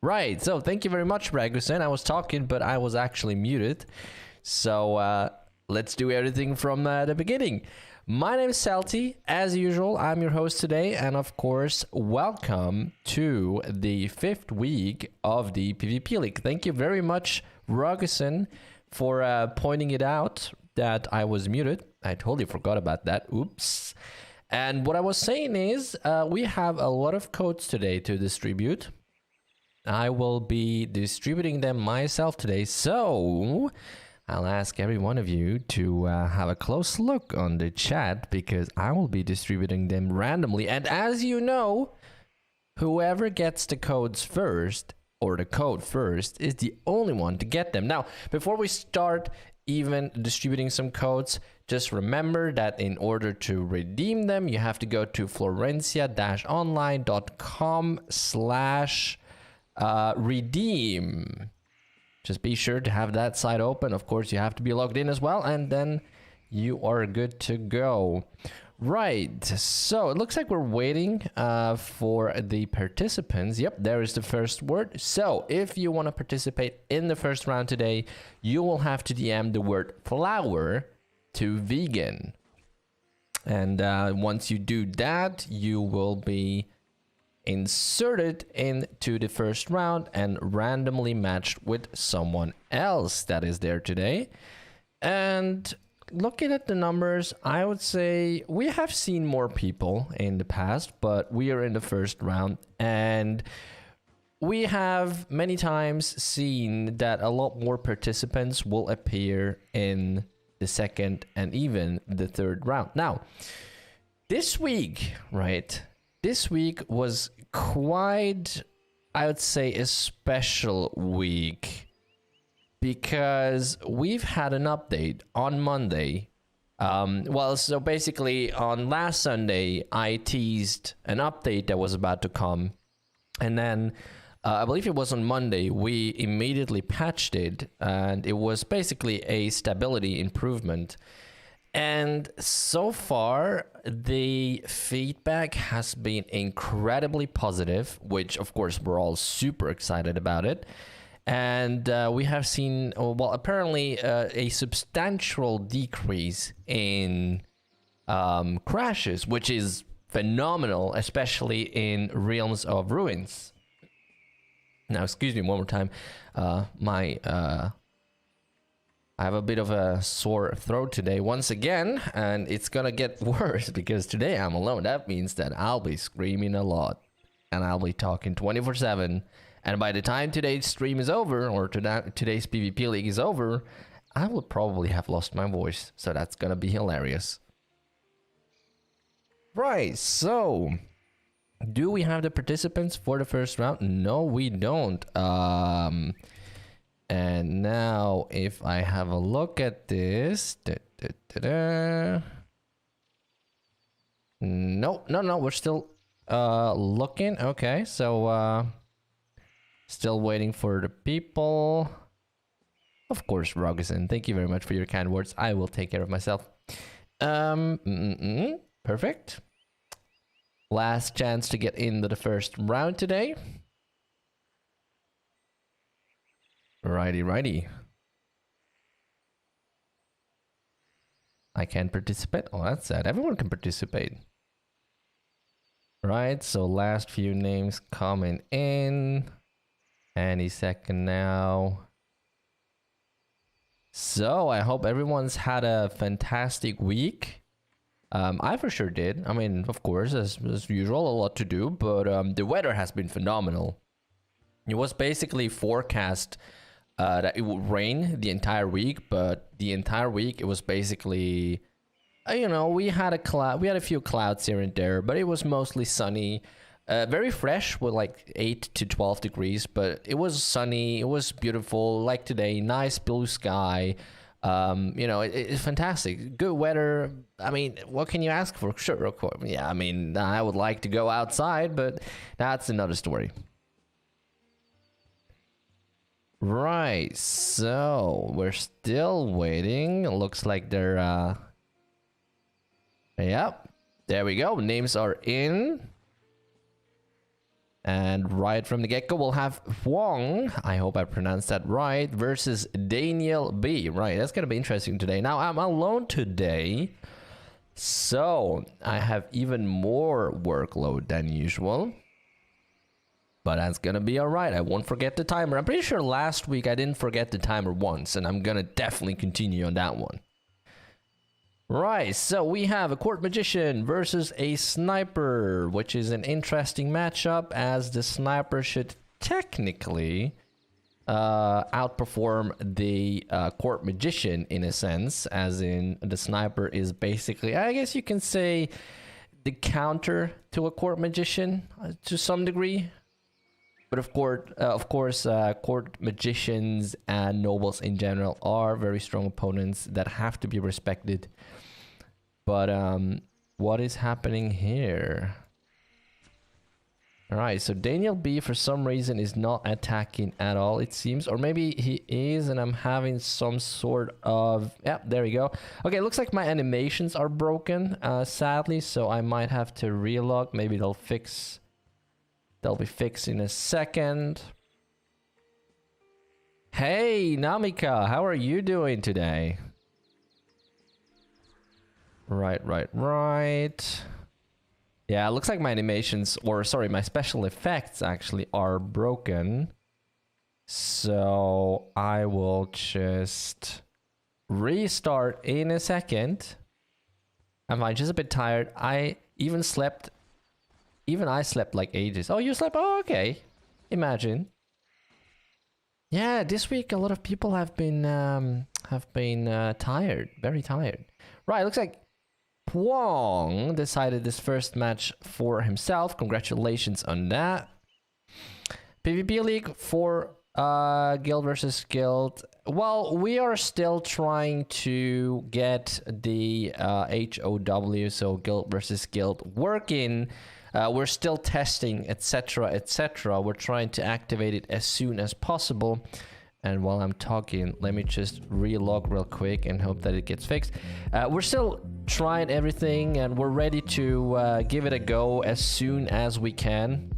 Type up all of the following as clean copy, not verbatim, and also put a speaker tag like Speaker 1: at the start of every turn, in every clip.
Speaker 1: Right, so thank you very much, Rogerson. I was talking, but I was actually muted. So let's do everything from the beginning. My name is Salty. As usual, I'm your host today. And of course, welcome to the 5th week of the PvP League. Thank you very much, Rogerson, for pointing it out that I was muted. I totally forgot about that. Oops. And what I was saying is we have a lot of codes today to distribute. I will be distributing them myself today, so I'll ask every one of you to have a close look on the chat because I will be distributing them randomly. And as you know, whoever gets the codes first, or the code first, is the only one to get them. Now, before we start even distributing some codes, just remember that in order to redeem them, you have to go to florencia-online.com/redeem. Just be sure to have that site open. Of course, you have to be logged in as well, and then you are good to go. Right, so it looks like we're waiting for the participants. Yep, there is the first word. So if you want to participate in the first round today, you will have to DM the word flower to vegan. And once you do that, you will be inserted into the first round and randomly matched with someone else that is there today. And looking at the numbers, I would say we have seen more people in the past, but we are in the first round and we have many times seen that a lot more participants will appear in the second and even the third round. Now, this week, right? This week was quite, I would say, a special week because we've had an update on Monday. So basically on last Sunday, I teased an update that was about to come. And then I believe it was on Monday, we immediately patched it. And it was basically a stability improvement. And so far, the feedback has been incredibly positive, which of course we're all super excited about it. And we have seen, well, apparently a substantial decrease in crashes, which is phenomenal, especially in Realms of Ruins. Now, excuse me one more time. I have a bit of a sore throat today once again, and it's gonna get worse because today I'm alone. That means that I'll be screaming a lot and I'll be talking 24/7. And by the time today's stream is over, or today's PvP League is over, I will probably have lost my voice. So that's gonna be hilarious. Right, so do we have the participants for the first round? No, we don't. And now if I have a look at this, no, we're still looking. Okay, so still waiting for the people. Of course, Rogerson, thank you very much for your kind words. I will take care of myself. Perfect. Last chance to get into the first round today. Righty. I can participate. Oh, that's sad. Everyone can participate. Right, so last few names coming in. Any second now. So I hope everyone's had a fantastic week. I for sure did. I mean, of course, as usual, a lot to do, but the weather has been phenomenal. It was basically forecast that it would rain the entire week, but the entire week it was basically, you know, we had a few clouds here and there, but it was mostly sunny, very fresh with like 8 to 12 degrees, but it was sunny, it was beautiful, like today, nice blue sky. You know, it's fantastic, good weather. I mean, what can you ask for? Sure, of course. Yeah, I mean, I would like to go outside, but that's another story. Right, so we're still waiting. It looks like they're yep, there we go. Names are in. And right from the get-go, we'll have Huang, I hope I pronounced that right, versus Daniel B. Right, that's going to be interesting today. Now, I'm alone today, so I have even more workload than usual. But that's going to be all right. I won't forget the timer. I'm pretty sure last week I didn't forget the timer once, and I'm going to definitely continue on that one. Right, so we have a Court Magician versus a Sniper, which is an interesting matchup as the Sniper should technically outperform the Court Magician in a sense, as in the Sniper is basically, I guess you can say, the counter to a Court Magician to some degree. But of course, Court Magicians and Nobles in general are very strong opponents that have to be respected. But what is happening here? All right, so Daniel B for some reason is not attacking at all, it seems. Or maybe he is and I'm having some sort of... Yeah, there we go. Okay, looks like my animations are broken, sadly. So I might have to relog. Maybe they'll fix... They'll be fixed in a second. Hey, Namika, how are you doing today? Right. Yeah, it looks like my animations, or sorry, my special effects actually are broken. So I will just restart in a second. I'm just a bit tired. Even I slept like ages. Oh, you slept? Oh, okay. Imagine. Yeah, this week a lot of people have been tired, very tired. Right, looks like Huang decided this first match for himself. Congratulations on that. PvP League for Guild versus Guild. Well, we are still trying to get the HOW, so Guild versus Guild, working. We're still testing, etc., etc. We're trying to activate it as soon as possible. And while I'm talking, let me just relog real quick and hope that it gets fixed. We're still trying everything and we're ready to give it a go as soon as we can.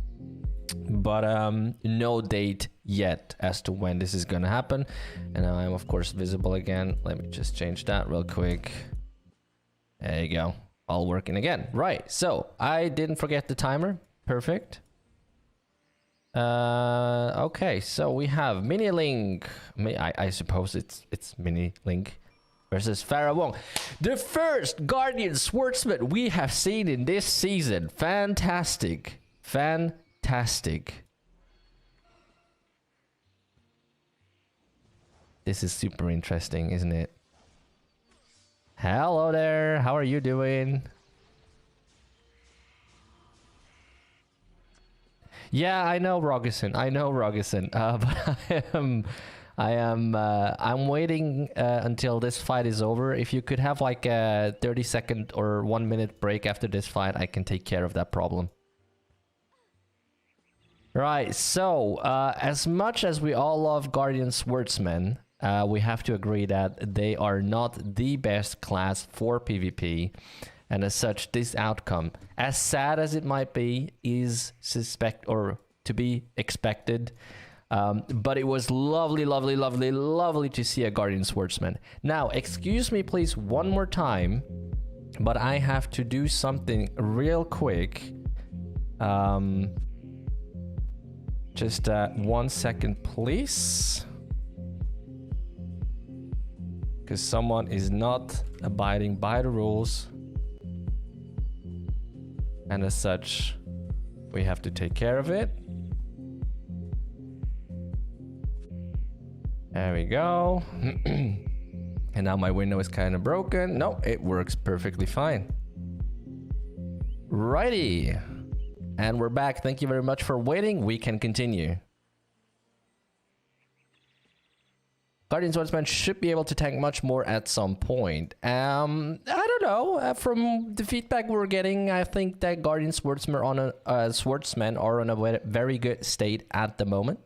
Speaker 1: But no date yet as to when this is gonna happen. And now I'm of course visible again. Let me just change that real quick. There you go. All working again. Right, so I didn't forget the timer. Perfect. Okay, so we have Mini Link. I suppose it's Mini Link versus Farah Wong. The first Guardian Swordsman we have seen in this season. Fantastic. Fantastic. This is super interesting, isn't it? Hello there. How are you doing? Yeah, I know Rogerson. But I'm waiting until this fight is over. If you could have like a 30-second or 1-minute break after this fight, I can take care of that problem. Right, so as much as we all love Guardian Swordsmen, we have to agree that they are not the best class for PvP. And as such, this outcome, as sad as it might be, is to be expected. But it was lovely to see a Guardian Swordsman. Now, excuse me, please, one more time, but I have to do something real quick. Just 1 second, please. Because someone is not abiding by the rules. And as such, we have to take care of it. There we go. And now my window is kind of broken. No, it works perfectly fine. Righty. And we're back. Thank you very much for waiting. We can continue. Guardian Swordsman should be able to tank much more at some point. I don't know. From the feedback we're getting, I think that Guardian Swordsmen are on a very good state at the moment.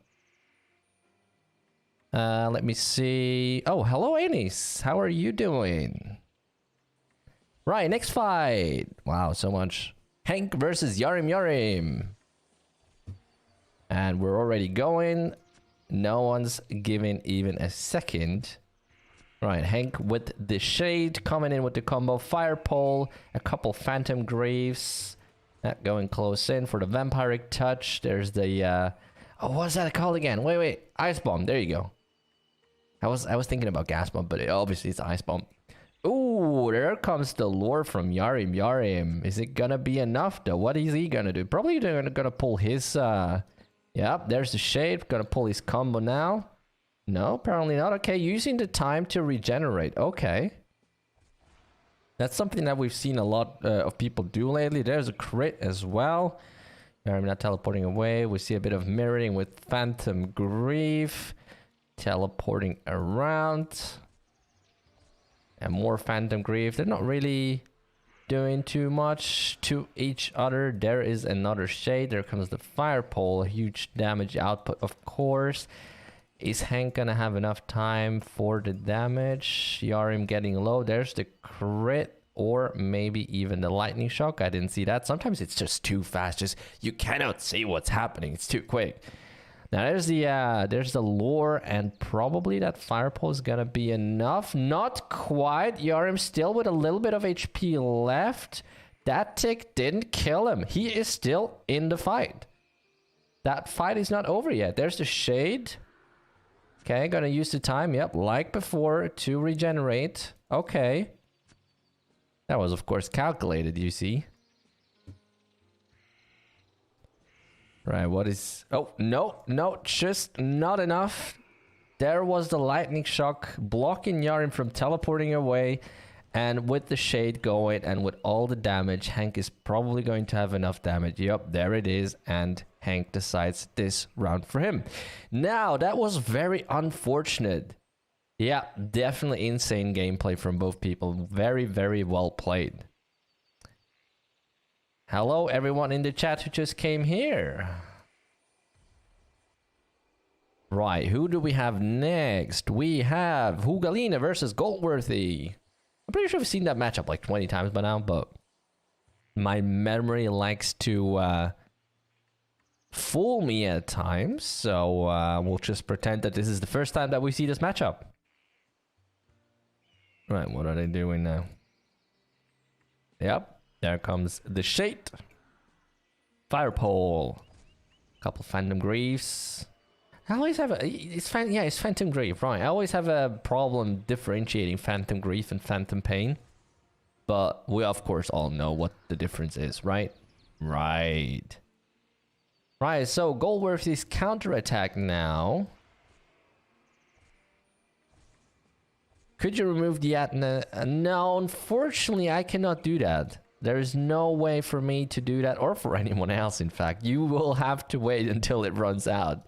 Speaker 1: Let me see. Oh, hello, Anis. How are you doing? Right, next fight. Wow, so much. Hank versus Yarimyarim. And we're already going. No one's giving even a second. Right, Hank with the shade coming in with the combo. Fire pole, a couple phantom greaves. Going close in for the vampiric touch. There's the oh, what's that called again? Wait, ice bomb. There you go. I was thinking about gas bomb, but obviously it's ice bomb. Ooh, there comes the lure from Yarim. Is it gonna be enough though? What is he gonna do? Probably gonna pull his yep, there's the shade. Gonna pull his combo now. No, apparently not. Okay, using the time to regenerate. Okay. That's something that we've seen a lot of people do lately. There's a crit as well. I'm not teleporting away. We see a bit of mirroring with Phantom Grief. Teleporting around. And more Phantom Grief. They're not really doing too much to each other. There is another shade. There comes the fire pole. Huge damage output, of course. Is Hank gonna have enough time for the damage? Yarim getting low. There's the crit, or maybe even the lightning shock. I didn't see that. Sometimes it's just too fast. Just you cannot see what's happening. It's too quick. Now there's the lure, and probably that fire pole is gonna be enough. Not quite. Yarim still with a little bit of HP left. That tick didn't kill him. He is still in the fight. That fight is not over yet. There's the shade. Okay, gonna use the time, yep, like before, to regenerate. Okay. That was, of course, calculated, you see. Right, what is... Oh, no, just not enough. There was the lightning shock, blocking Yarim from teleporting away. And with the shade going and with all the damage, Hank is probably going to have enough damage. Yep, there it is. And Hank decides this round for him. Now, that was very unfortunate. Yeah, definitely insane gameplay from both people. Very, very well played. Hello, everyone in the chat who just came here. Right, who do we have next? We have Hugolina versus Goldworthy. I'm pretty sure I've seen that matchup like 20 times by now, but my memory likes to fool me at times. So we'll just pretend that this is the first time that we see this matchup. Right, what are they doing now? Yep, there comes the shade. Fire pole. Couple Phantom Greaves. I always have a... It's Phantom Grief, right. I always have a problem differentiating Phantom Grief and Phantom Pain. But we, of course, all know what the difference is, right? Right. Right, so Goldworthy's counterattack now. Could you remove the Atna? No, unfortunately, I cannot do that. There is no way for me to do that, or for anyone else, in fact. You will have to wait until it runs out.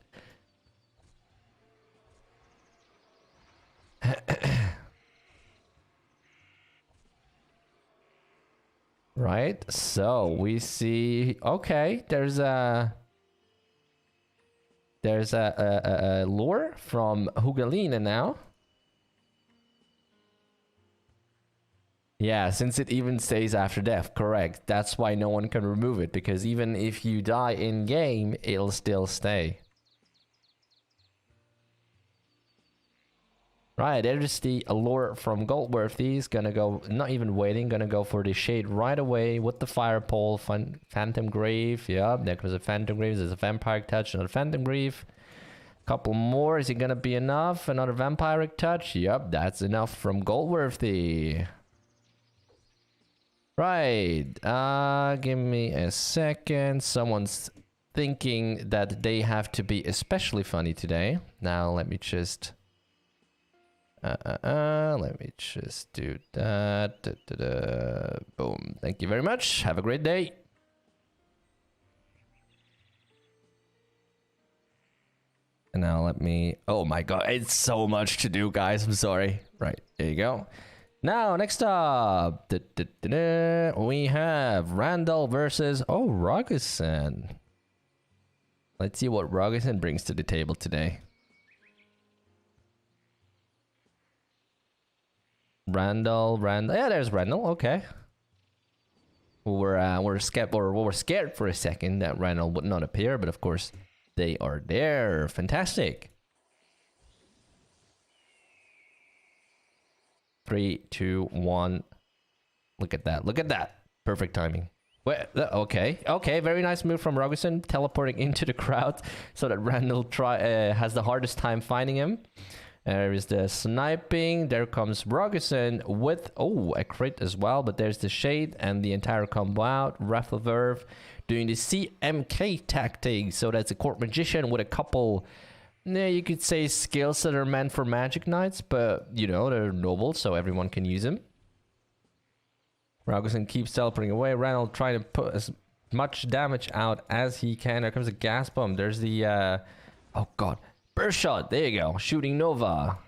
Speaker 1: Right, so we see, okay, there's a lure from Hugolina now. Yeah, since it even stays after death, correct. That's why no one can remove it, because even if you die in game, it'll still stay. Right, there's the allure from Goldworthy. He's gonna go, not even waiting, gonna go for the shade right away with the fire pole. Phantom Grave, yeah, there goes a Phantom Grave. There's a Vampiric Touch, another Phantom Grave. Couple more, is it gonna be enough? Another Vampiric Touch, yep, that's enough from Goldworthy. Right, give me a second. Someone's thinking that they have to be especially funny today. Now, let me just... let me just do that. Boom. Thank you very much. Have a great day. And now let me... Oh my god, it's so much to do, guys. I'm sorry. Right, there you go. Now, next up, we have Randall versus... Oh, Rogerson. Let's see what Rogerson brings to the table today. Randall, yeah, there's Randall. Okay, we're scared for a second that Randall would not appear, but of course, they are there. Fantastic. 3, 2, 1. Look at that. Look at that. Perfect timing. Wait, okay. Okay, very nice move from Rogerson, teleporting into the crowd so that Randall has the hardest time finding him. There is the sniping. There comes Rogerson with, oh, a crit as well. But there's the shade and the entire combo out. Verve doing the CMK tactic. So that's a court magician with a couple, you could say, skills that are meant for magic knights. But, you know, they're noble, so everyone can use them. Rogerson keeps teleporting away. Randall trying to put as much damage out as he can. There comes a gas bomb. There's the, oh god, burst shot. There you go. Shooting Nova.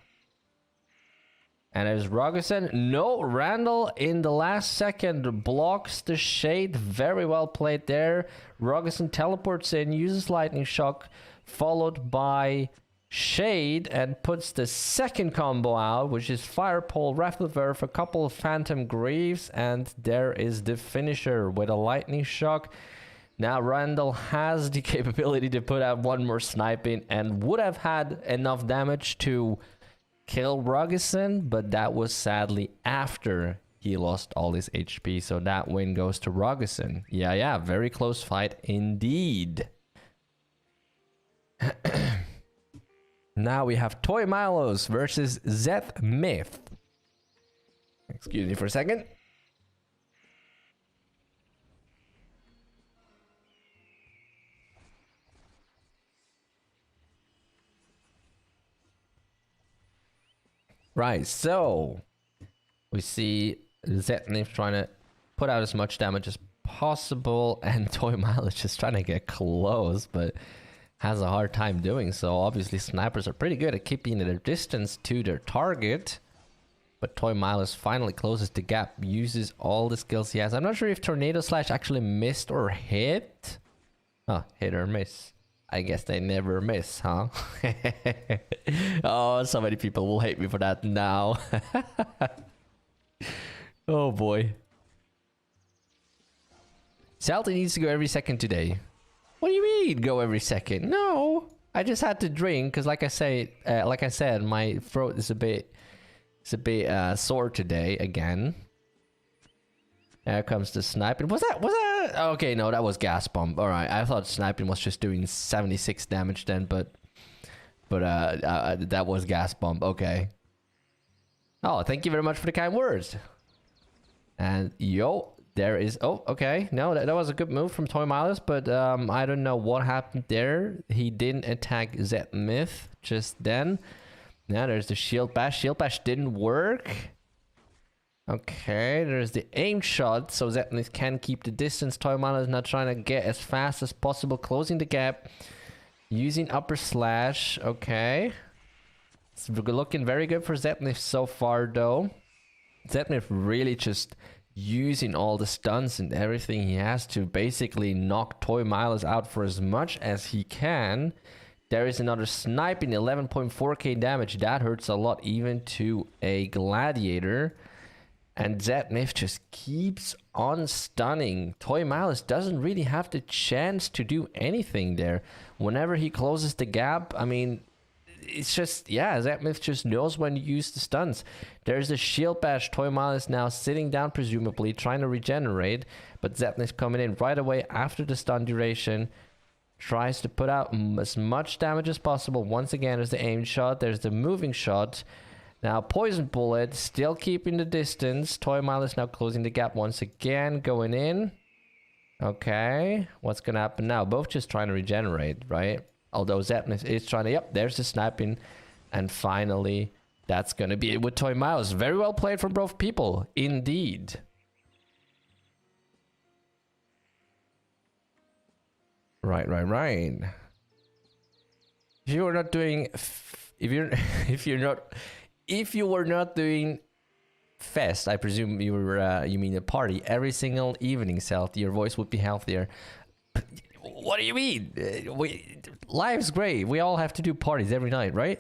Speaker 1: And there's Rogerson. No, Randall in the last second blocks the shade. Very well played there. Rogerson teleports in, uses lightning shock, followed by shade, and puts the second combo out, which is fire pole, Verve, a couple of phantom greaves, and there is the finisher with a lightning shock. Now Randall has the capability to put out one more sniping and would have had enough damage to kill Rogerson, but that was sadly after he lost all his HP, so that win goes to Rogerson. Yeah, very close fight indeed. Now we have Toy Milos versus Zeph. Excuse me for a second. Right, so we see Zeph trying to put out as much damage as possible, and Toy Milos just trying to get close, but has a hard time doing so. Obviously, snipers are pretty good at keeping their distance to their target. But Toy Milos finally closes the gap, uses all the skills he has. I'm not sure if Tornado Slash actually missed or hit. Oh, hit or miss. I guess they never miss, huh? Oh, so many people will hate me for that now. Oh boy. Salty needs to go every second today. What do you mean, go every second? No, I just had to drink because, like I said, my throat is a bit sore today again. There comes the sniping. Was that? Okay, no, that was gas bomb. All right, I thought sniping was just doing 76 damage then, but that was gas bomb. Okay. Oh, thank you very much for the kind words. And yo. There is, oh, okay, no, that was a good move from Toy Milos, but I don't know what happened there. He didn't attack Zeph just then. Now there's the shield bash. Shield bash didn't work. Okay, there's the aim shot, so Zeph can keep the distance. Toy Milos now trying to get as fast as possible, closing the gap, using upper slash. Okay, it's looking very good for Zeph so far, though. Zeph really just using all the stunts and everything he has to basically knock Toy Milos out for as much as he can. There is another sniping, 11.4k damage. That hurts a lot even to a gladiator. And Zeph just keeps on stunning. Toy Milos doesn't really have the chance to do anything there. Whenever he closes the gap, I mean, it's just, yeah, Zeph just knows when to use the stuns. There's the shield bash. Toy Milos now sitting down, presumably, trying to regenerate. But Zeph coming in right away after the stun duration. Tries to put out as much damage as possible. Once again, there's the aim shot. There's the moving shot. Now, poison bullet, still keeping the distance. Toy Milos now closing the gap once again, going in. Okay, what's gonna happen now? Both just trying to regenerate, right? Although Zeph is trying to, yep, there's the sniping. And finally, that's going to be it with Toy Milos. Very well played from both people, indeed. Right. If you were not doing, if you were not doing fest, I presume you were, you mean a party every single evening, South, your voice would be healthier. What do you mean? Life's great. We all have to do parties every night, right?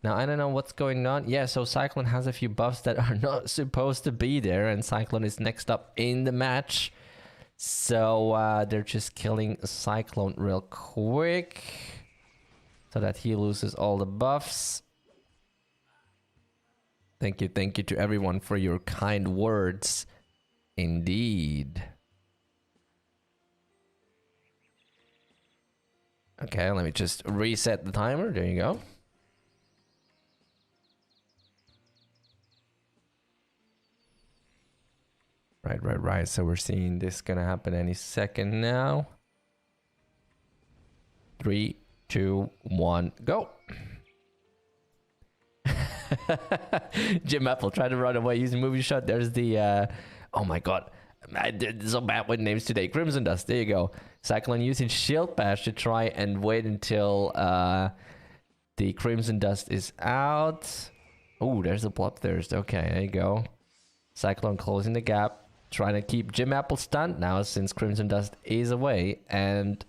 Speaker 1: Now, I don't know what's going on. Yeah, so Cyclone has a few buffs that are not supposed to be there, and Cyclone is next up in the match. So they're just killing Cyclone real quick so that he loses all the buffs. Thank you to everyone for your kind words. Indeed. Okay, let me just reset the timer. There you go. Right. So we're seeing this gonna happen any second now. 3, 2, 1, go. Jim Apple tried to run away using movie shot. There's the oh my god, I did so bad with names today. Crimson Dust, there you go. Cyclone using Shield Bash to try and wait until the Crimson Dust is out. Oh, there's a Bloodthirst. Okay, there you go. Cyclone closing the gap, trying to keep Jim Apple stunned now since Crimson Dust is away. And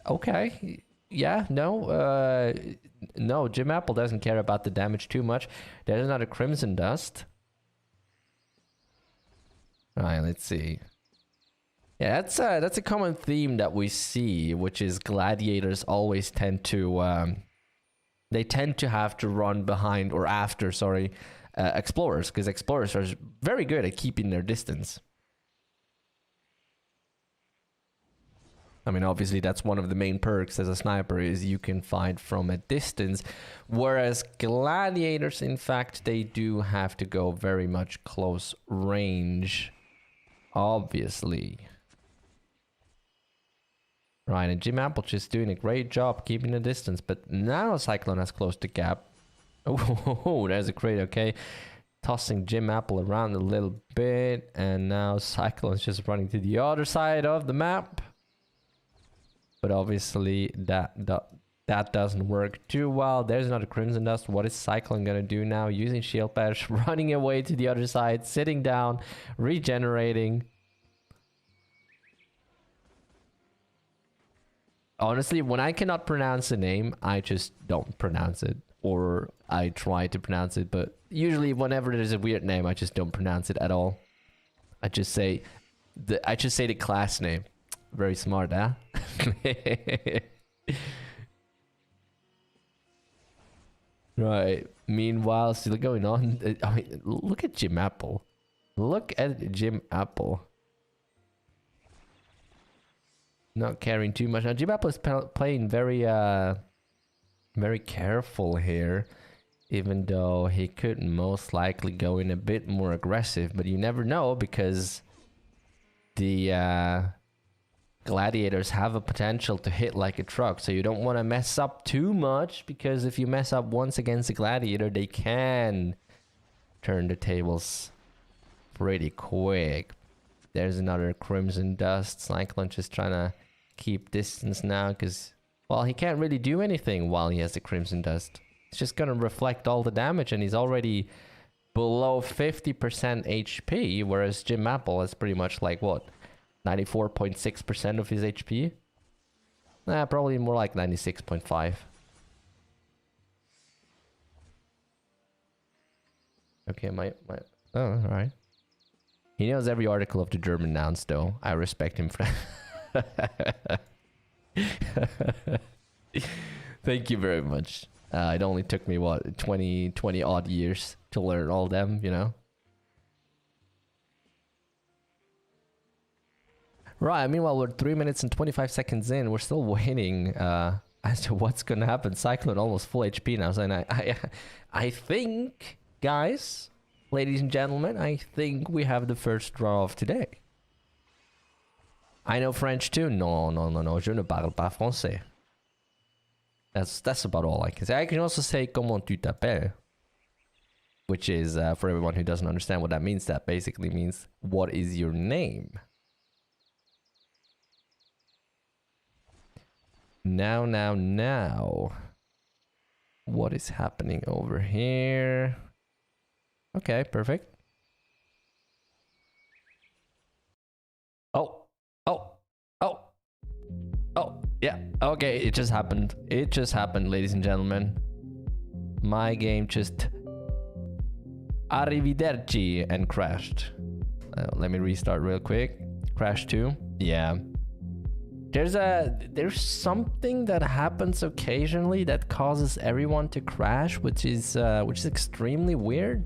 Speaker 1: okay, yeah, no, Jim Apple doesn't care about the damage too much. There's another Crimson Dust. All right, let's see. Yeah, that's a common theme that we see, which is gladiators always tend to they tend to have to run behind or after, sorry, explorers, because explorers are very good at keeping their distance. I mean, obviously, that's one of the main perks as a sniper is you can fight from a distance. Whereas gladiators, in fact, they do have to go very much close range. Obviously. Right, and Jim Apple just doing a great job keeping the distance. But now Cyclone has closed the gap. Oh, there's a crate, okay. Tossing Jim Apple around a little bit. And now Cyclone's just running to the other side of the map. But obviously that doesn't work too well. There's another Crimson Dust. What is Cyclone gonna do now? Using Shield Bash, running away to the other side, sitting down, regenerating. Honestly, when I cannot pronounce a name, I just don't pronounce it. Or I try to pronounce it, but usually whenever there's a weird name, I just don't pronounce it at all. I just say the class name. Very smart, huh? Right. Meanwhile, still going on. I mean, look at Jim Apple. Look at Jim Apple. Not caring too much. Now, Jim Apple is playing very, very careful here. Even though he could most likely go in a bit more aggressive. But you never know because the gladiators have a potential to hit like a truck, so you don't want to mess up too much, because if you mess up once against a gladiator, they can turn the tables pretty quick. There's another Crimson Dust. Cyclone just trying to keep distance now, because, well, he can't really do anything while he has the Crimson Dust. It's just gonna reflect all the damage, and he's already below 50% HP, whereas Jim Apple is pretty much like, what, 94.6% of his HP? Nah, probably more like 96.5. Okay, oh, alright. He knows every article of the German nouns, though. I respect him for that. Thank you very much. It only took me, what, 20 odd years to learn all them, you know? Right, meanwhile, we're 3 minutes and 25 seconds in. We're still waiting as to what's gonna happen. Cyclone almost full HP now. So I think, guys, ladies and gentlemen, I think we have the first draw of today. I know French too. No, je ne parle pas français. That's about all I can say. I can also say comment tu t'appelles, which is, for everyone who doesn't understand what that means, that basically means, what is your name? Now. What is happening over here? Okay, perfect. Oh, yeah. Okay, it just happened. It just happened, ladies and gentlemen. My game just arrivederci and crashed. Let me restart real quick. Crash 2. Yeah. There's something that happens occasionally that causes everyone to crash, which is extremely weird.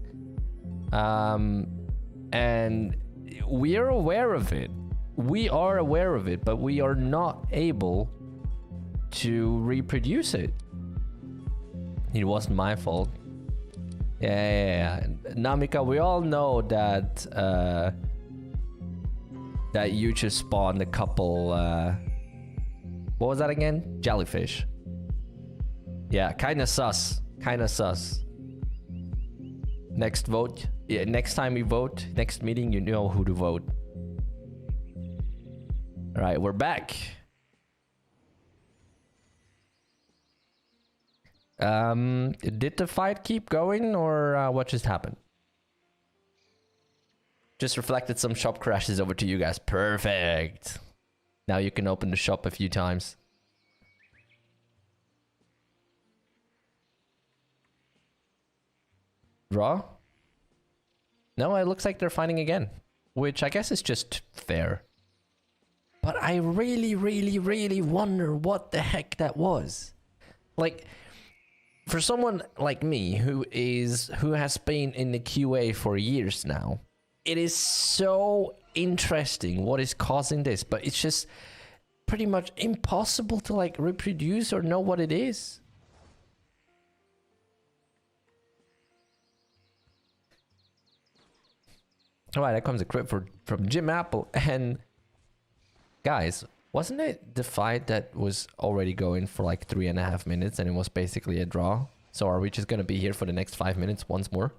Speaker 1: And we are aware of it. We are aware of it, but we are not able to reproduce it. It wasn't my fault. Yeah. Namika, we all know that that you just spawned a couple what was that again? Jellyfish. Yeah, kinda sus. Next vote. Yeah, next time we vote, next meeting, you know who to vote. Alright, we're back. Did the fight keep going, or what just happened? Just reflected some shop crashes over to you guys. Perfect. Now you can open the shop a few times. Draw? No, it looks like they're fighting again, which I guess is just fair. But I really wonder what the heck that was. Like, for someone like me who has been in the QA for years now, it is so interesting what is causing this, but it's just pretty much impossible to like reproduce or know what it is. Alright, that comes a crit from Jim Apple. And guys, wasn't it the fight that was already going for like 3.5 minutes and it was basically a draw? So are we just gonna be here for the next 5 minutes once more?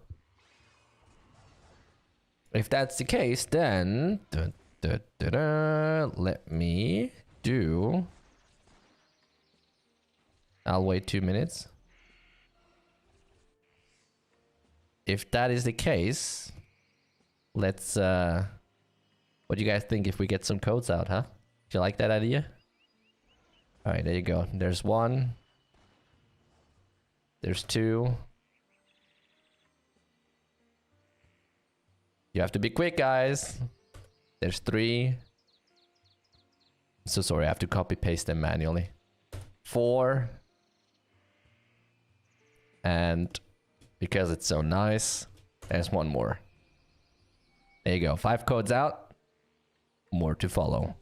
Speaker 1: If that's the case, then let me do. I'll wait 2 minutes. If that is the case, let's what do you guys think if we get some codes out, huh? Do you like that idea? All right, there you go. There's one. There's two. You have to be quick, guys. There's three. So sorry, I have to copy paste them manually. 4. And because it's so nice, there's one more. There you go. 5 codes out. More to follow.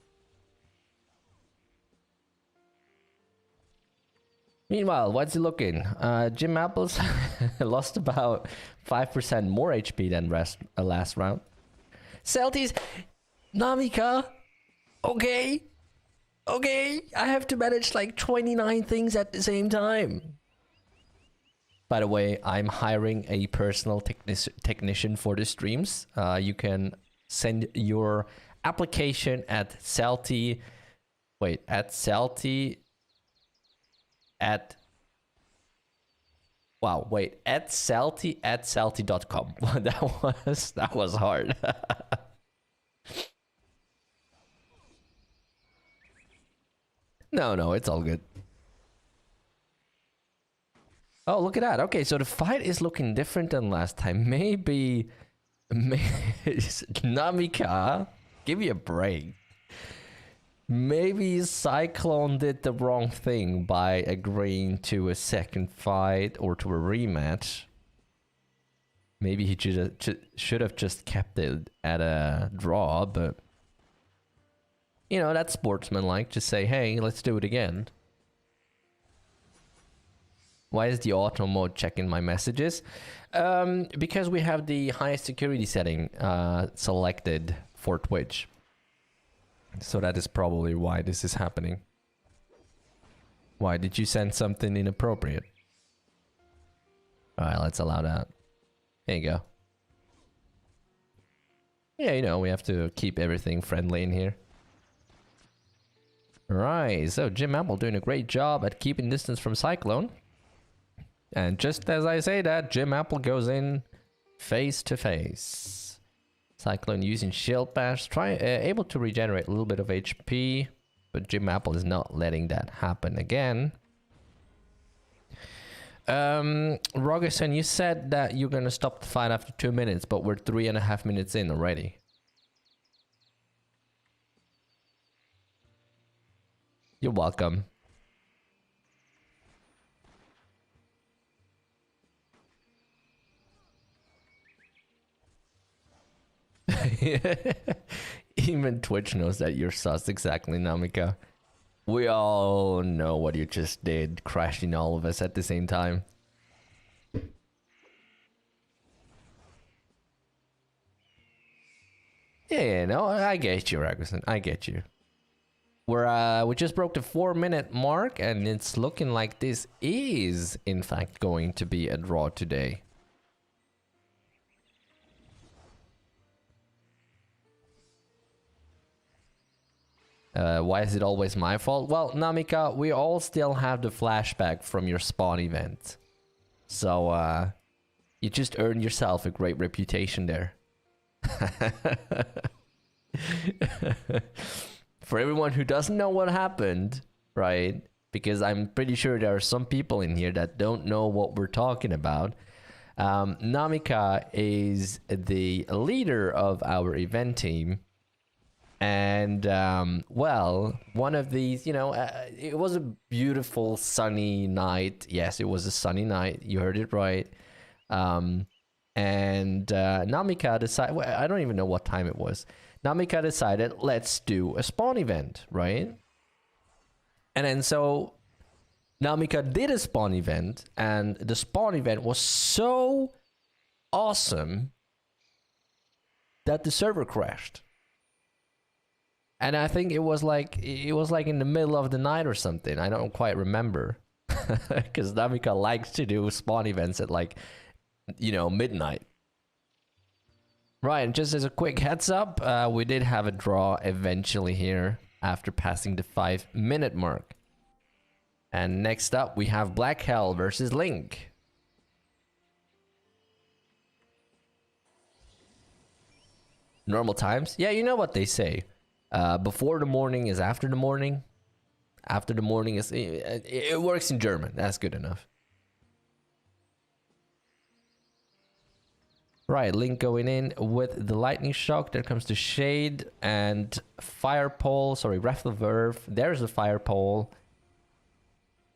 Speaker 1: Meanwhile, what's he looking? Jim Apples lost about 5% more HP than last round. Celtics, Namika, okay, I have to manage like 29 things at the same time. By the way, I'm hiring a personal technician for the streams. You can send your application at Celty. Wait, at Celty. At Celty@Celty.com. that was hard. No, it's all good. Oh, look at that. Okay, so the fight is looking different than last time. Maybe Namika, give me a break. Maybe Cyclone did the wrong thing by agreeing to a second fight or to a rematch. Maybe he should have just kept it at a draw, but you know, that's sportsman-like. Just say, hey, let's do it again. Why is the auto mode checking my messages? Because we have the highest security setting selected for Twitch. So that is probably why this is happening. Why did you send something inappropriate? Alright, let's allow that. There you go. Yeah, you know, we have to keep everything friendly in here. Alright, so Jim Apple doing a great job at keeping distance from Cyclone. And just as I say that, Jim Apple goes in face to face. Cyclone using Shield Bash, able to regenerate a little bit of HP, but Jim Apple is not letting that happen again. Rogerson, you said that you're gonna stop the fight after 2 minutes, but we're 3.5 minutes in already. You're welcome. Even Twitch knows that you're sus. Exactly, Namika. We all know what you just did, crashing all of us at the same time. Yeah, no, I get you, Rogerson. I get you. We just broke the 4-minute mark, and it's looking like this is, in fact, going to be a draw today. Why is it always my fault? Well, Namika, we all still have the flashback from your spawn event. So, you just earned yourself a great reputation there. For everyone who doesn't know what happened, right? Because I'm pretty sure there are some people in here that don't know what we're talking about. Namika is the leader of our event team. And, well, one of these, it was a beautiful sunny night. Yes, it was a sunny night. You heard it right. And Namika decided, well, I don't even know what time it was. Namika decided, let's do a spawn event, right? And then so Namika did a spawn event, and the spawn event was so awesome that the server crashed. And I think it was like in the middle of the night or something. I don't quite remember. Because Namika likes to do spawn events at midnight. Right, and just as a quick heads up, we did have a draw eventually here after passing the 5-minute mark. And next up, we have Black Hell versus Link. Normal times? Yeah, you know what they say. Before the morning is after the morning. After the morning is... It works in German. That's good enough. Right, Link going in with the Lightning Shock. There comes the Shade and Fire Pole. Sorry, Wrath of Verve. There's the Fire Pole.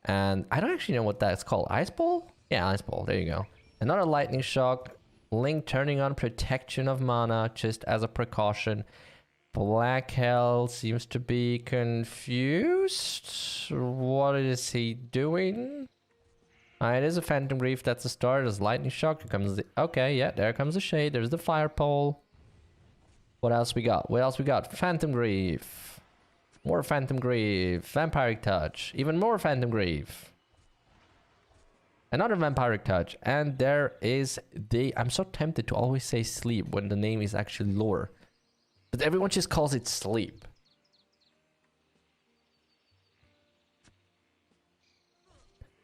Speaker 1: And I don't actually know what that's called. Ice Pole? Yeah, Ice Pole. There you go. Another Lightning Shock. Link turning on Protection of Mana just as a precaution. Black Hell seems to be confused. What is he doing? It is a Phantom Grief. That's the start. There's Lightning Shock. Here comes the... Okay, yeah, there comes the Shade. There's the Fire Pole. What else we got? What else we got? Phantom Grief. More Phantom Grief. Vampiric Touch. Even more Phantom Grief. Another Vampiric Touch. And there is the... I'm so tempted to always say Sleep when the name is actually Lore. But everyone just calls it Sleep.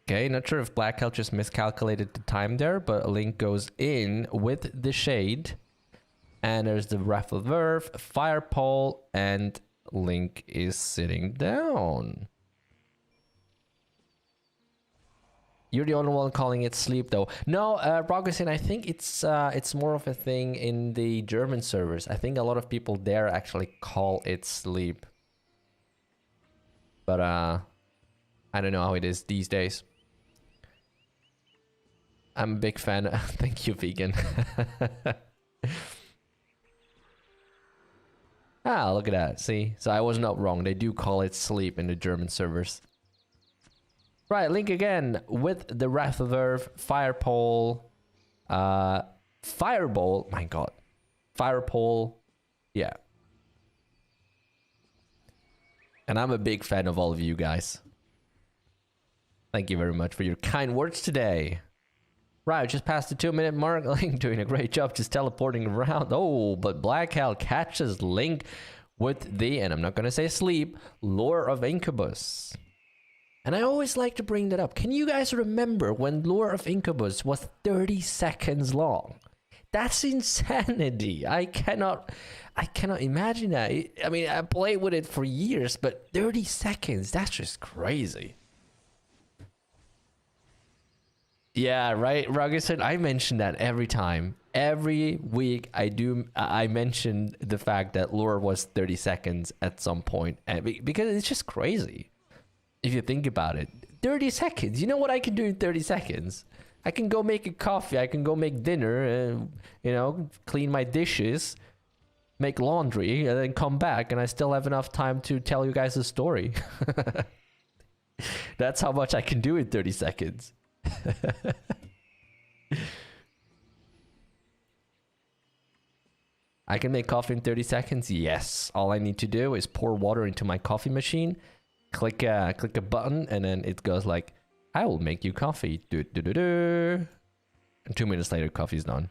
Speaker 1: Okay, not sure if Black Hell just miscalculated the time there, but Link goes in with the Shade. And there's the Wrath of Verve, Fire Pole, and Link is sitting down. You're the only one calling it Sleep, though. No, Rogerson, I think it's more of a thing in the German servers. I think a lot of people there actually call it Sleep. But, I don't know how it is these days. I'm a big fan. Thank you, vegan. Ah, look at that. See? So I was not wrong. They do call it Sleep in the German servers. Right, Link again with the Wrath of Earth, Fire Pole, Fireball. My god. Fire Pole. Yeah. And I'm a big fan of all of you guys. Thank you very much for your kind words today. Right, just past the 2-minute mark. Link doing a great job just teleporting around. Oh, but Black Hell catches Link with the, and I'm not going to say Sleep, Lure of Incubus. And I always like to bring that up. Can you guys remember when Lure of Incubus was 30 seconds long? That's insanity. I cannot imagine that. I mean, I played with it for years, but 30 seconds, that's just crazy. Yeah, right, Rogerson. I mention that every time. Every week I mention the fact that Lure was 30 seconds at some point, and because it's just crazy. if you think about it. 30 seconds. You know what I can do in 30 seconds? I can go make a coffee. I can go make dinner. You know, clean my dishes, make laundry, and then come back, and I still have enough time to tell you guys a story. That's how much I can do in 30 seconds. I can make coffee in 30 seconds? Yes. All I need to do is pour water into my coffee machine, click a button, and then it goes like, I will make you coffee. And 2 minutes later, coffee's done.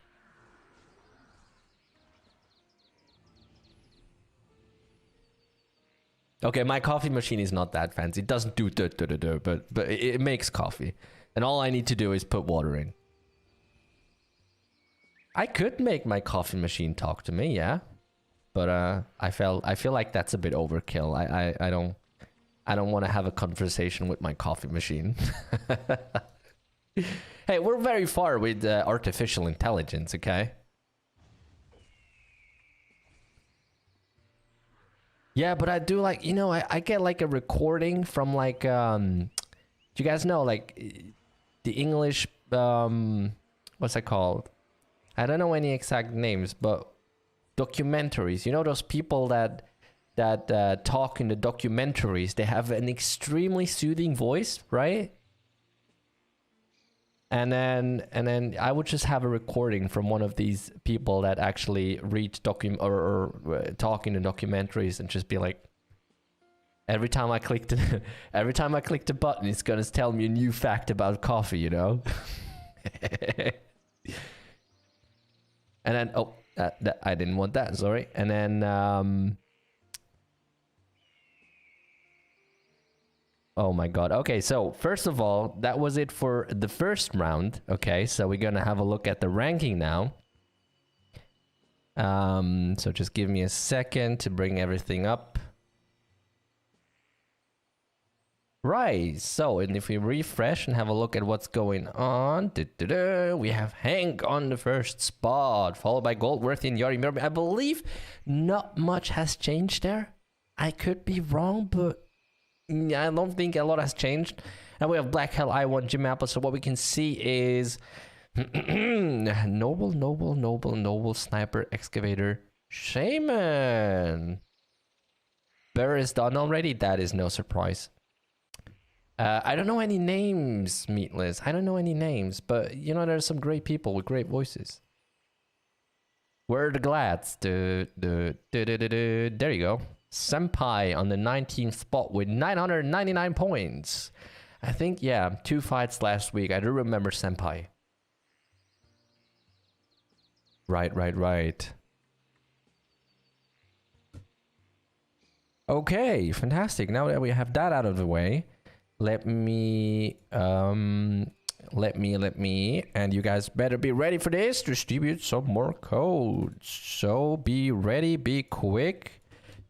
Speaker 1: Okay, my coffee machine is not that fancy. It doesn't do but it makes coffee. And all I need to do is put water in. I could make my coffee machine talk to me, yeah. But I feel like that's a bit overkill. I don't want to have a conversation with my coffee machine. Hey, we're very far with artificial intelligence, okay? Yeah, but I do like, you know, I get like a recording from like, do you guys know like the English, what's that called? I don't know any exact names, but documentaries. You know those people that talk in the documentaries? They have an extremely soothing voice, right? And then I would just have a recording from one of these people that actually read or talk in the documentaries, and just be like, every time I click the button, it's gonna tell me a new fact about coffee, you know. And then, oh, I didn't want that, sorry. And then, oh my god. Okay, so first of all, that was it for the first round. Okay, so we're gonna have a look at the ranking now. So just give me a second to bring everything up. Right, so, and if we refresh and have a look at what's going on, we have Hank on the first spot, followed by Goldworthy and Yarimyarim. I believe not much has changed there. I could be wrong, but I don't think a lot has changed. And we have Black Hell I1 Gym Apple, so what we can see is Noble, Sniper, Excavator, Shaman. Bear is done already, that is no surprise. I don't know any names, Meatless. I don't know any names, but you know, there's some great people with great voices. Where are the glads? There you go. Senpai on the 19th spot with 999 points. I think, yeah, 2 fights last week. I do remember Senpai. Right. Okay, fantastic. Now that we have that out of the way, let me, and you guys better be ready for this. Distribute some more codes. So be ready, be quick,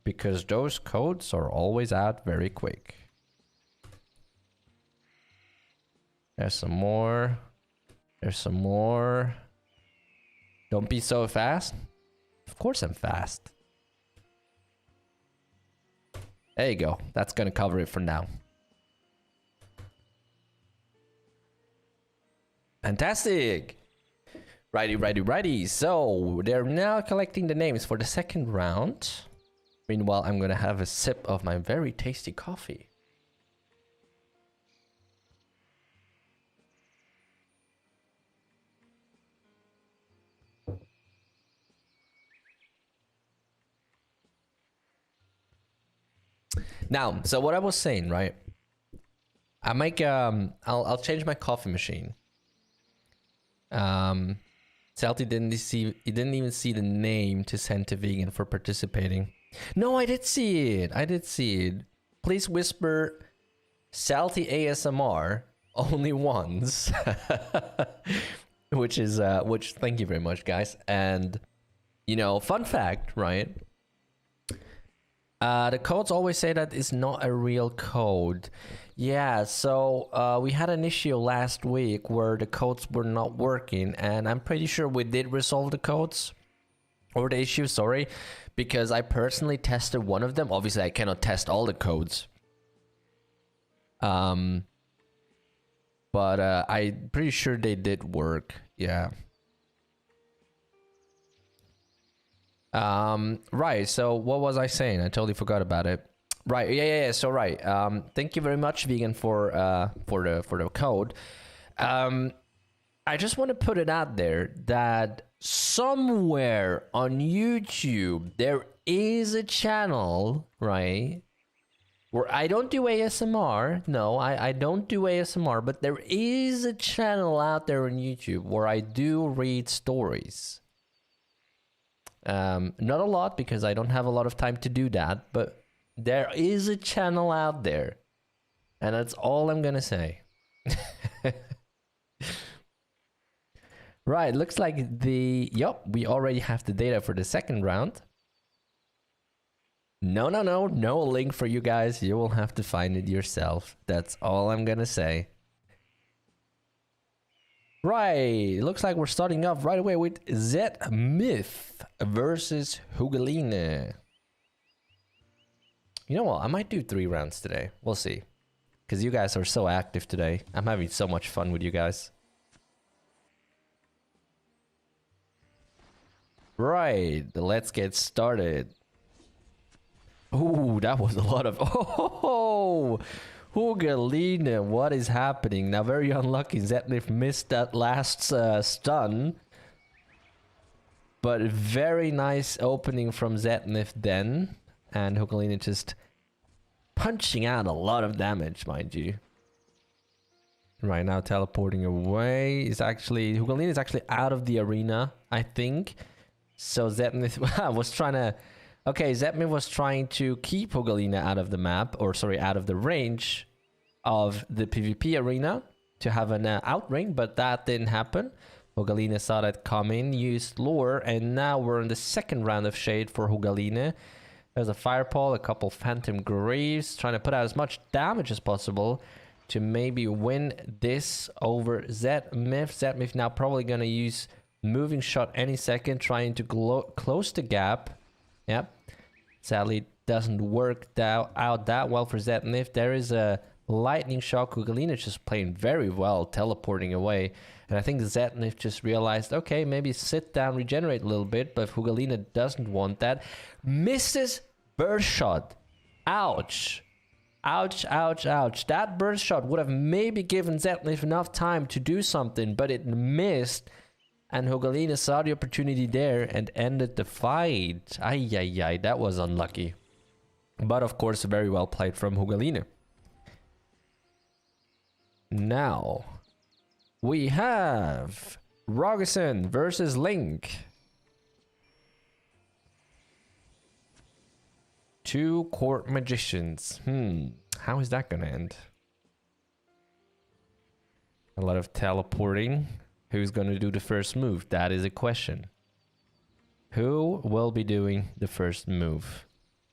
Speaker 1: because those codes are always out very quick. There's some more. There's some more. Don't be so fast. Of course I'm fast. There you go. That's gonna cover it for now. Fantastic! Righty. So, they're now collecting the names for the second round. Meanwhile, I'm gonna have a sip of my very tasty coffee. Now, so what I was saying, right? I make I'll change my coffee machine. Salty didn't even see the name to send to Vegan for participating. No, I did see it. Please whisper Salty ASMR only once. which thank you very much, guys. And you know, fun fact, right? The codes always say that it's not a real code. Yeah, so we had an issue last week where the codes were not working, and I'm pretty sure we did resolve the codes. Or the issue, sorry. Because I personally tested one of them. Obviously, I cannot test all the codes. But I'm pretty sure they did work. Yeah. Right. So what was I saying? I totally forgot about it. Right. Yeah. So right. Thank you very much, Vegan, for the code. I just want to put it out there that somewhere on YouTube there is a channel, right, where I don't do ASMR. No, I don't do ASMR, but there is a channel out there on YouTube where I do read stories. Not a lot because I don't have a lot of time to do that, but there is a channel out there, and that's all I'm gonna say. Right, looks like we already have the data for the second round. No link for you guys. You will have to find it yourself. That's all I'm gonna say. Right, looks like we're starting off right away with Zeph versus Hugolina. You know what? I might do 3 rounds today. We'll see. Because you guys are so active today. I'm having so much fun with you guys. Right, let's get started. Ooh, that was a lot of... Oh, Hugolina, what is happening? Now, very unlucky. Zeph missed that last stun. But very nice opening from Zeph then. And Hugolina just punching out a lot of damage, mind you. Right now, teleporting away. Hugolina is actually out of the arena, I think. So Zeph was trying to... Okay, Zeph was trying to keep Hugolina out of the map, or sorry, out of the range of the PvP arena to have an outring, but that didn't happen. Hugolina saw that coming, used lure, and now we're in the second round of shade for Hugolina. There's a fireball, a couple phantom greaves, trying to put out as much damage as possible to maybe win this over Zeph. Zeph now probably gonna use moving shot any second, trying to close the gap. Yep. Sadly, doesn't work out that well for Zeph. There is a lightning shock. Hugolina just playing very well, teleporting away. And I think Zeph just realized, okay, maybe sit down, regenerate a little bit, but Hugolina doesn't want that. Misses burst shot. Ouch. Ouch, ouch, ouch. That burst shot would have maybe given Zeph enough time to do something, but it missed. And Hugolina saw the opportunity there and ended the fight. Ay, that was unlucky. But of course, very well played from Hugolina. Now, we have Rogerson versus Link. 2 court magicians. How is that gonna end? A lot of teleporting. Who's going to do the first move? That is a question. Who will be doing the first move?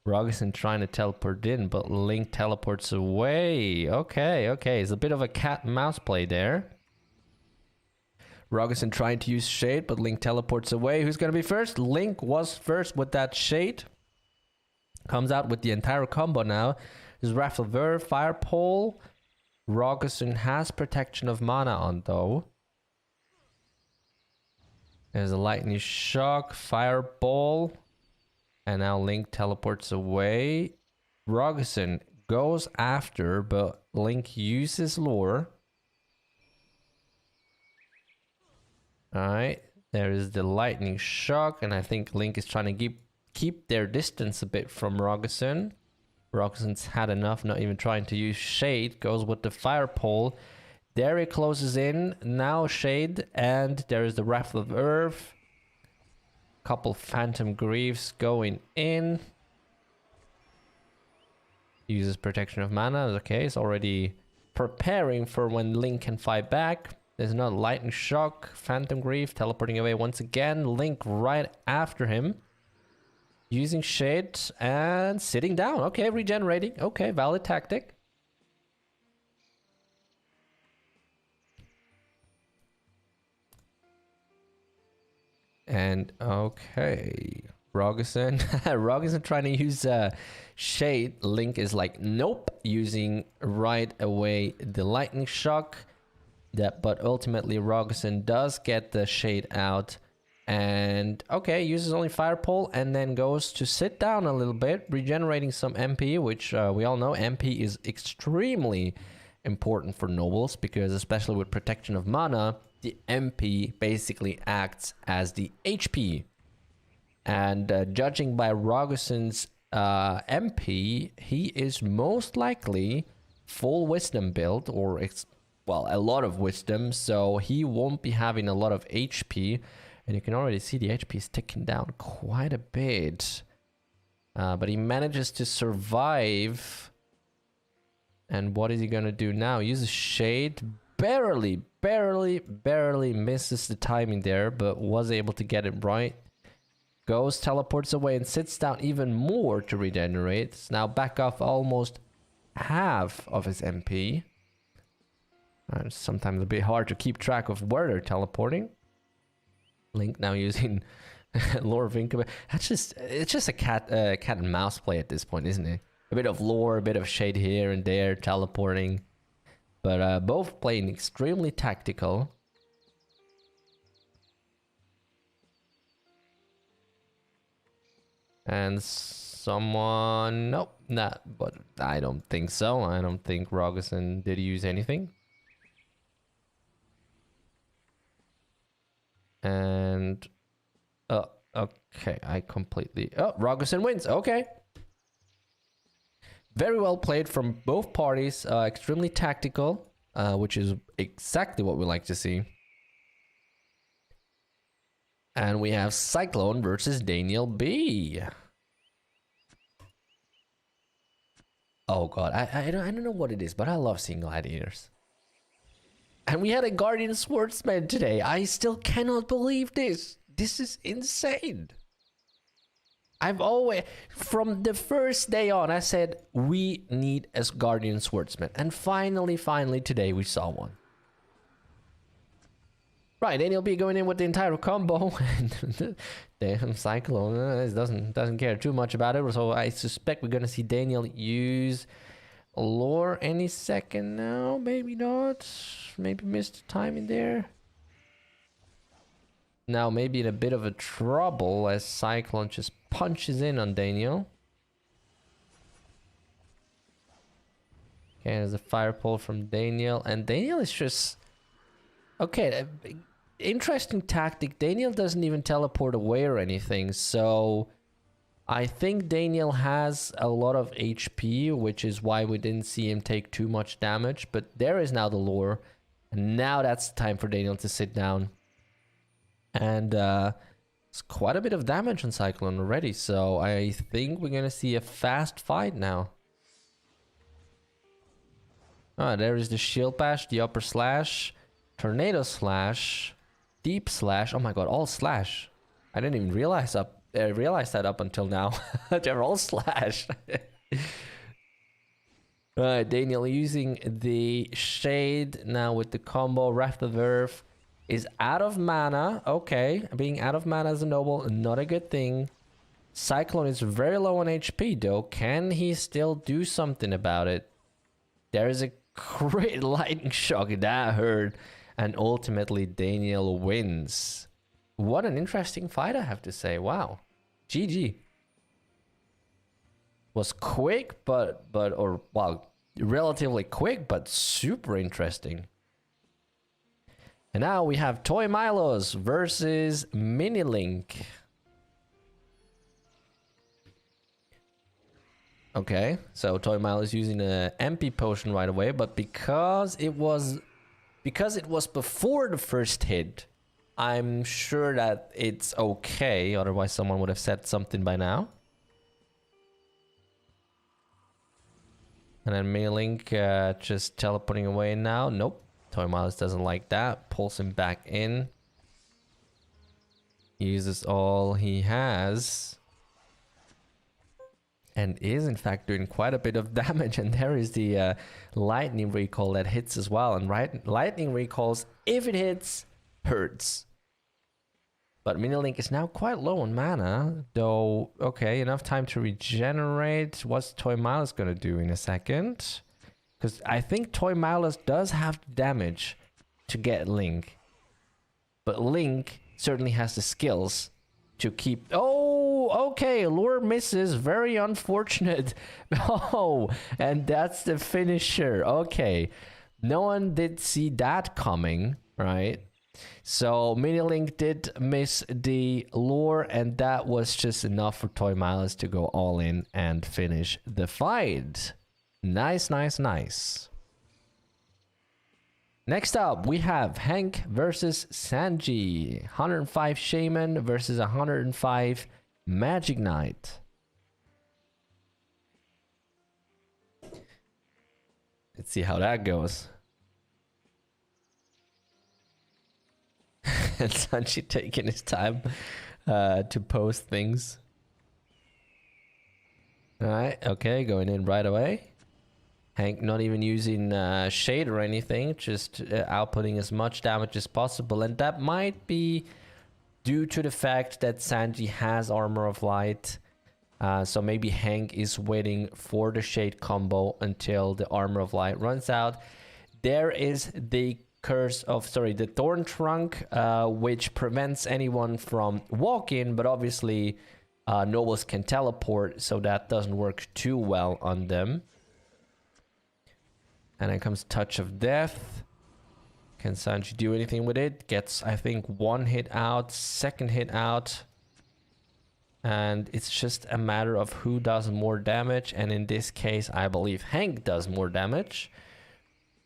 Speaker 1: Rogerson trying to teleport in, but Link teleports away. Okay. It's a bit of a cat and mouse play there. Rogerson trying to use shade, but Link teleports away. Who's going to be first? Link was first with that shade. Comes out with the entire combo now. There's Raffle Ver, Fire Pole. Rogerson has protection of mana on though. There's a lightning shock, fireball, and now Link teleports away. Rogerson goes after, but Link uses lure. Alright, there is the lightning shock, and I think Link is trying to keep their distance a bit from Rogerson. Rogerson's had enough, not even trying to use shade, goes with the fire pole. There he closes in, now shade, and there is the Wrath of Earth. Couple Phantom Greaves going in. Uses protection of mana, okay, it's already preparing for when Link can fight back. There's another Lightning Shock, Phantom Greave, teleporting away once again. Link right after him. Using shade and sitting down, okay, regenerating, okay, valid tactic. And okay, Rogerson. Rogerson trying to use Shade. Link is like, nope. Using right away the lightning shock. But ultimately Rogerson does get the Shade out. And okay, uses only Fire Pole and then goes to sit down a little bit, regenerating some MP, which we all know MP is extremely important for nobles, because especially with protection of mana, the MP basically acts as the HP. And judging by Rogerson's MP, he is most likely full wisdom build, or well, a lot of wisdom, so he won't be having a lot of HP. And you can already see the HP is ticking down quite a bit. But he manages to survive. And what is he gonna do now? Uses Shade. Barely misses the timing there, but was able to get it right. Goes, teleports away, and sits down even more to regenerate. It's now back off almost half of his MP. It's sometimes a bit hard to keep track of where they're teleporting. Link now using lore of Incubator. It's just a cat and mouse play at this point, isn't it? A bit of lore, a bit of Shade here and there, teleporting. But both playing extremely tactical. And someone... Nope, not. But I don't think so. I don't think Rogerson did use anything. And... okay, I completely... Oh, Rogerson wins. Okay. Very well played from both parties. Extremely tactical, which is exactly what we like to see. And we have Cyclone versus Daniel B. Oh god, I don't know what it is, but I love seeing gladiators. And we had a Guardian Swordsman today. I still cannot believe this. This is insane. I've always, from the first day on, I said, we need a Guardian Swordsman. And finally, today we saw one. Right, Daniel B going in with the entire combo. And damn, Cyclone doesn't care too much about it. So I suspect we're going to see Daniel use lore any second now. Maybe not. Maybe missed the timing there. Now maybe in a bit of a trouble as Cyclone just punches in on Daniel. Okay, there's a fire pole from Daniel. And Daniel is just... Okay, interesting tactic. Daniel doesn't even teleport away or anything. So I think Daniel has a lot of HP, which is why we didn't see him take too much damage. But there is now the lore. And now that's the time for Daniel to sit down. And it's quite a bit of damage on Cyclone already. So I think we're going to see a fast fight now. Ah, there is the shield bash, the upper slash, tornado slash, deep slash. Oh my god, all slash. I didn't even realize that up until now. They're all slash. Alright, Daniel using the Shade now with the combo. Wrath of Earth is out of mana. Okay, being out of mana as a noble, not a good thing. Cyclone is very low on HP though. Can he still do something about it? There is a great lightning shock that hurt. And ultimately Daniel wins. What an interesting fight, I have to say. Wow. GG. Was quick, well, relatively quick, but super interesting. And now we have Toy Milos versus Mini Link. Okay, so Toy Milos using an MP potion right away, but because it was before the first hit, I'm sure that it's okay. Otherwise, someone would have said something by now. And then Mini Link just teleporting away now. Nope. Toy Milos doesn't like that. Pulls him back in. Uses all he has. And is in fact doing quite a bit of damage. And there is the lightning recall that hits as well. And lightning recalls, if it hits, hurts. But Minilink is now quite low on mana, though. Okay, enough time to regenerate. What's Toy Milos gonna do in a second? Because I think Toy Milos does have damage to get Link. But Link certainly has the skills to keep... Oh, okay, lure misses. Very unfortunate. Oh, and that's the finisher. Okay, no one did see that coming, right? So Minilink did miss the lure, and that was just enough for Toy Milos to go all in and finish the fight. Nice, nice, nice. Next up, we have Hank versus Sanji. 105 Shaman versus 105 Magic Knight. Let's see how that goes. And Sanji taking his time to post things. Alright, okay, going in right away. Hank not even using shade or anything, just outputting as much damage as possible. And that might be due to the fact that Sanji has Armor of Light. So maybe Hank is waiting for the shade combo until the Armor of Light runs out. There is the the Thorn Trunk, which prevents anyone from walking, but obviously nobles can teleport, so that doesn't work too well on them. And then comes Touch of Death. Can Sanji do anything with it? Gets, I think, one hit out, second hit out. And it's just a matter of who does more damage. And in this case, I believe Hank does more damage.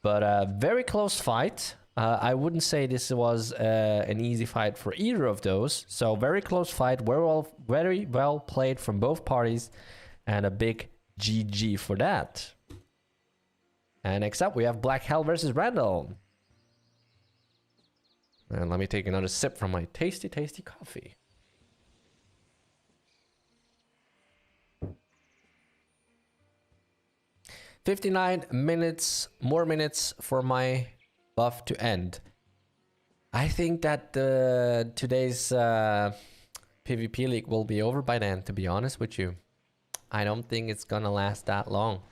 Speaker 1: But a very close fight. I wouldn't say this was an easy fight for either of those. So very close fight, very well played from both parties. And a big GG for that. And next up, we have Black Hell versus Randall. And let me take another sip from my tasty, tasty coffee. "59 minutes, more minutes for my buff to end." I think that today's PvP League will be over by then, to be honest with you. I don't think it's gonna last that long.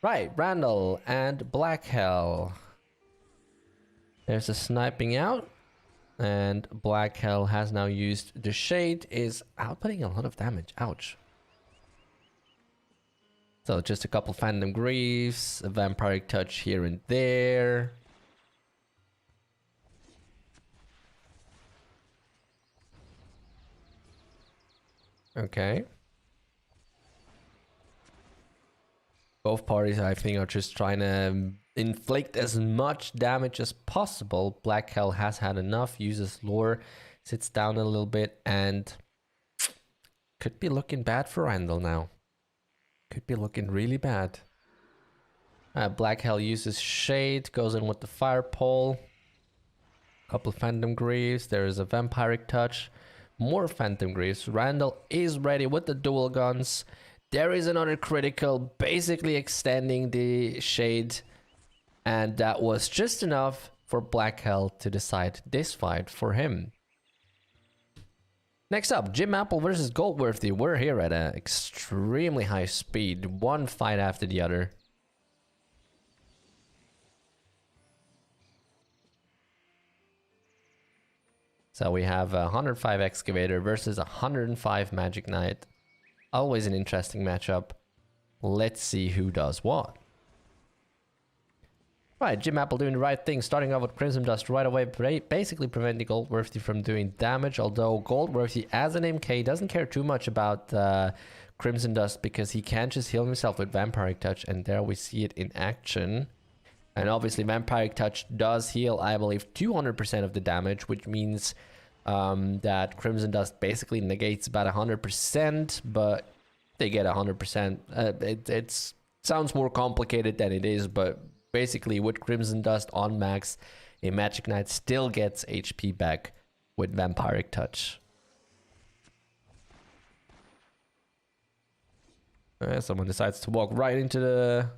Speaker 1: Right, Randall and Black Hell. There's a sniping out. And Black Hell has now used the shade, is outputting a lot of damage. Ouch. So just a couple Phantom Greaves, a Vampiric Touch here and there. Okay. Both parties, I think, are just trying to inflict as much damage as possible. Black Hell has had enough, uses lore, sits down a little bit, and could be looking bad for Randall now. Could be looking really bad. Black Hell uses shade, goes in with the fire pole. Couple Phantom Greaves, there is a Vampiric Touch, more Phantom Greaves. Randall is ready with the dual guns. There is another critical, basically extending the shade. And that was just enough for Black Hell to decide this fight for him. Next up, Jim Apple versus Goldworthy. We're here at an extremely high speed. One fight after the other. So we have a 105 Excavator versus 105 Magic Knight. Always an interesting matchup. Let's see who does what. Right, Jim Apple doing the right thing, starting off with Crimson Dust right away, basically preventing Goldworthy from doing damage, although Goldworthy, as an MK, doesn't care too much about Crimson Dust because he can just heal himself with Vampiric Touch, and there we see it in action. And obviously Vampiric Touch does heal, I believe, 200% of the damage, which means that Crimson Dust basically negates about 100%, but they get 100%. It sounds more complicated than it is, but basically with Crimson Dust on max, a Magic Knight still gets HP back with Vampiric Touch. Someone decides to walk right into the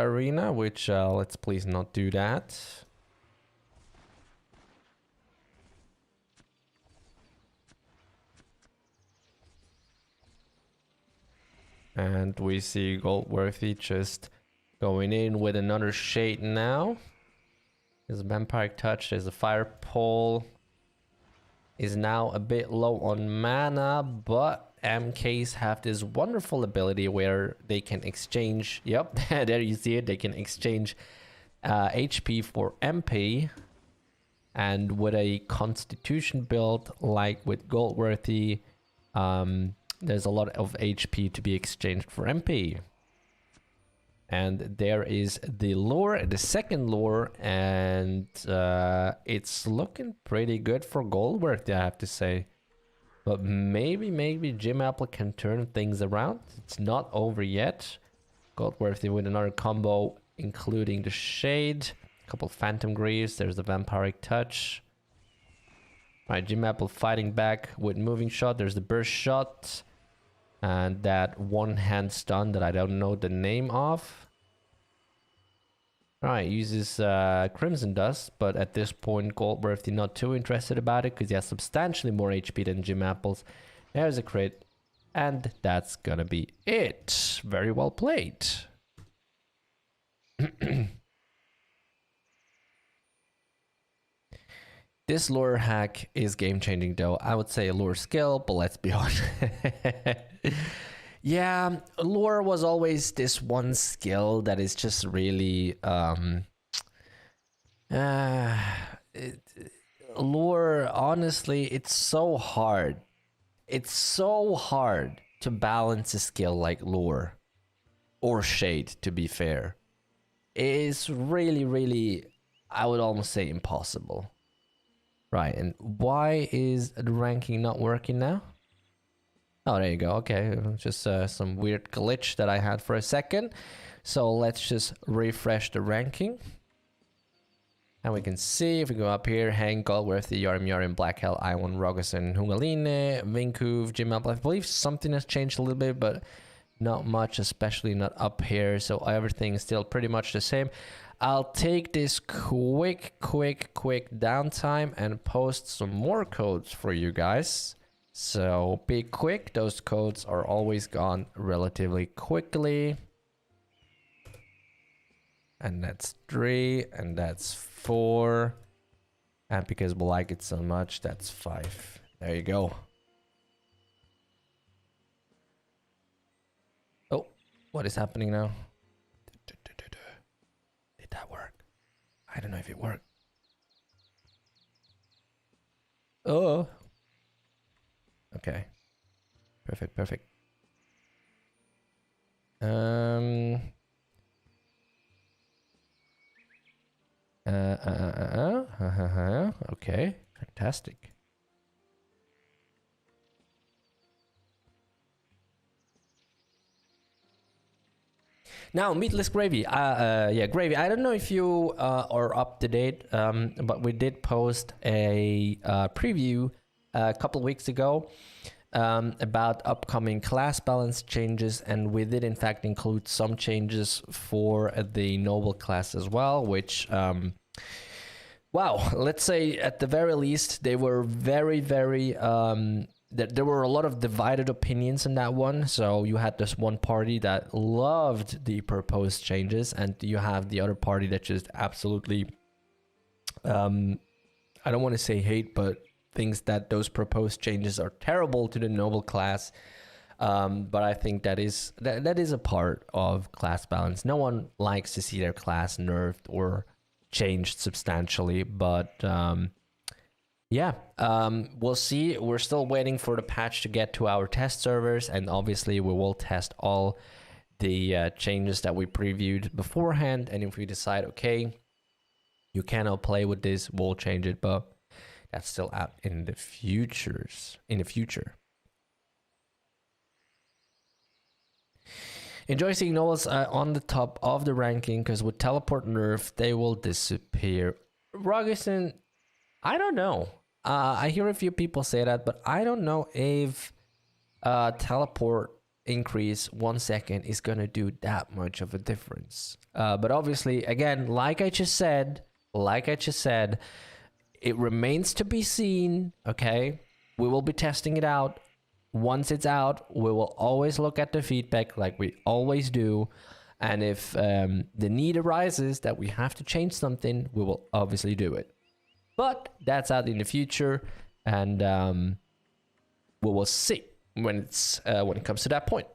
Speaker 1: arena, which let's please not do that. And we see Goldworthy just going in with another shade now. His vampire touch, there's a fire pole. Is now a bit low on mana, but MKs have this wonderful ability where they can exchange, yep, there you see it, they can exchange HP for MP. And with a constitution build like with Goldworthy, there's a lot of HP to be exchanged for MP. And there is the lure, the second lure, and it's looking pretty good for Goldworthy, I have to say. But maybe Jim Apple can turn things around. It's not over yet. Goldworthy with another combo, including the Shade, a couple Phantom Greaves, there's the Vampiric Touch. Alright, Jim Apple fighting back with Moving Shot, there's the Burst Shot. And that one-hand stun that I don't know the name of. Alright, uses Crimson Dust, but at this point Goldworthy not too interested about it because he has substantially more HP than Jim Apples. There's a crit, and that's gonna be it. Very well played. This lure hack is game-changing though. I would say a lure skill, but let's be honest. Yeah, lure was always this one skill that is just really... lure, honestly, it's so hard. It's so hard to balance a skill like lure. Or shade, to be fair. It's really, I would almost say impossible. Right, and why is the ranking not working now? Oh, there you go. Okay, just some weird glitch that I had for a second. So let's just refresh the ranking. And we can see if we go up here, Hank, Goldworthy, Yarimyarim, Black Hell, I1, Rogerson, Hugolina, Vinkuv, Jim Apple. I believe something has changed a little bit, but not much, especially not up here. So everything is still pretty much the same. I'll take this quick downtime and post some more codes for you guys. So be quick, those codes are always gone relatively quickly. And that's 3, and that's 4. And because we like it so much, that's 5. There you go. Oh, what is happening now? Did that work? I don't know if it worked. Oh. Okay. Perfect. Okay, fantastic. Now, Meatless Gravy. Yeah, Gravy. I don't know if you are up to date, but we did post a preview a couple weeks ago about upcoming class balance changes, and we did in fact include some changes for the noble class as well, which wow, let's say at the very least they were very there were a lot of divided opinions in that one. So you had this one party that loved the proposed changes, and you have the other party that just absolutely I don't want to say hate, but thinks that those proposed changes are terrible to the noble class. But I think that is a part of class balance. No one likes to see their class nerfed or changed substantially, but yeah, we'll see. We're still waiting for the patch to get to our test servers, and obviously we will test all the changes that we previewed beforehand, and if we decide, okay, you cannot play with this, we'll change it, but that's still out in the future. Enjoy seeing nobles on the top of the ranking, because with teleport nerf, they will disappear. Rogerson, I don't know. I hear a few people say that, but I don't know if teleport increase 1 second is going to do that much of a difference. But obviously, again, like I just said, it remains to be seen, okay? We will be testing it out. once it's out, we will always look at the feedback like we always do. And if the need arises that we have to change something, we will obviously do it. But that's out in the future, and we will see when it comes to that point.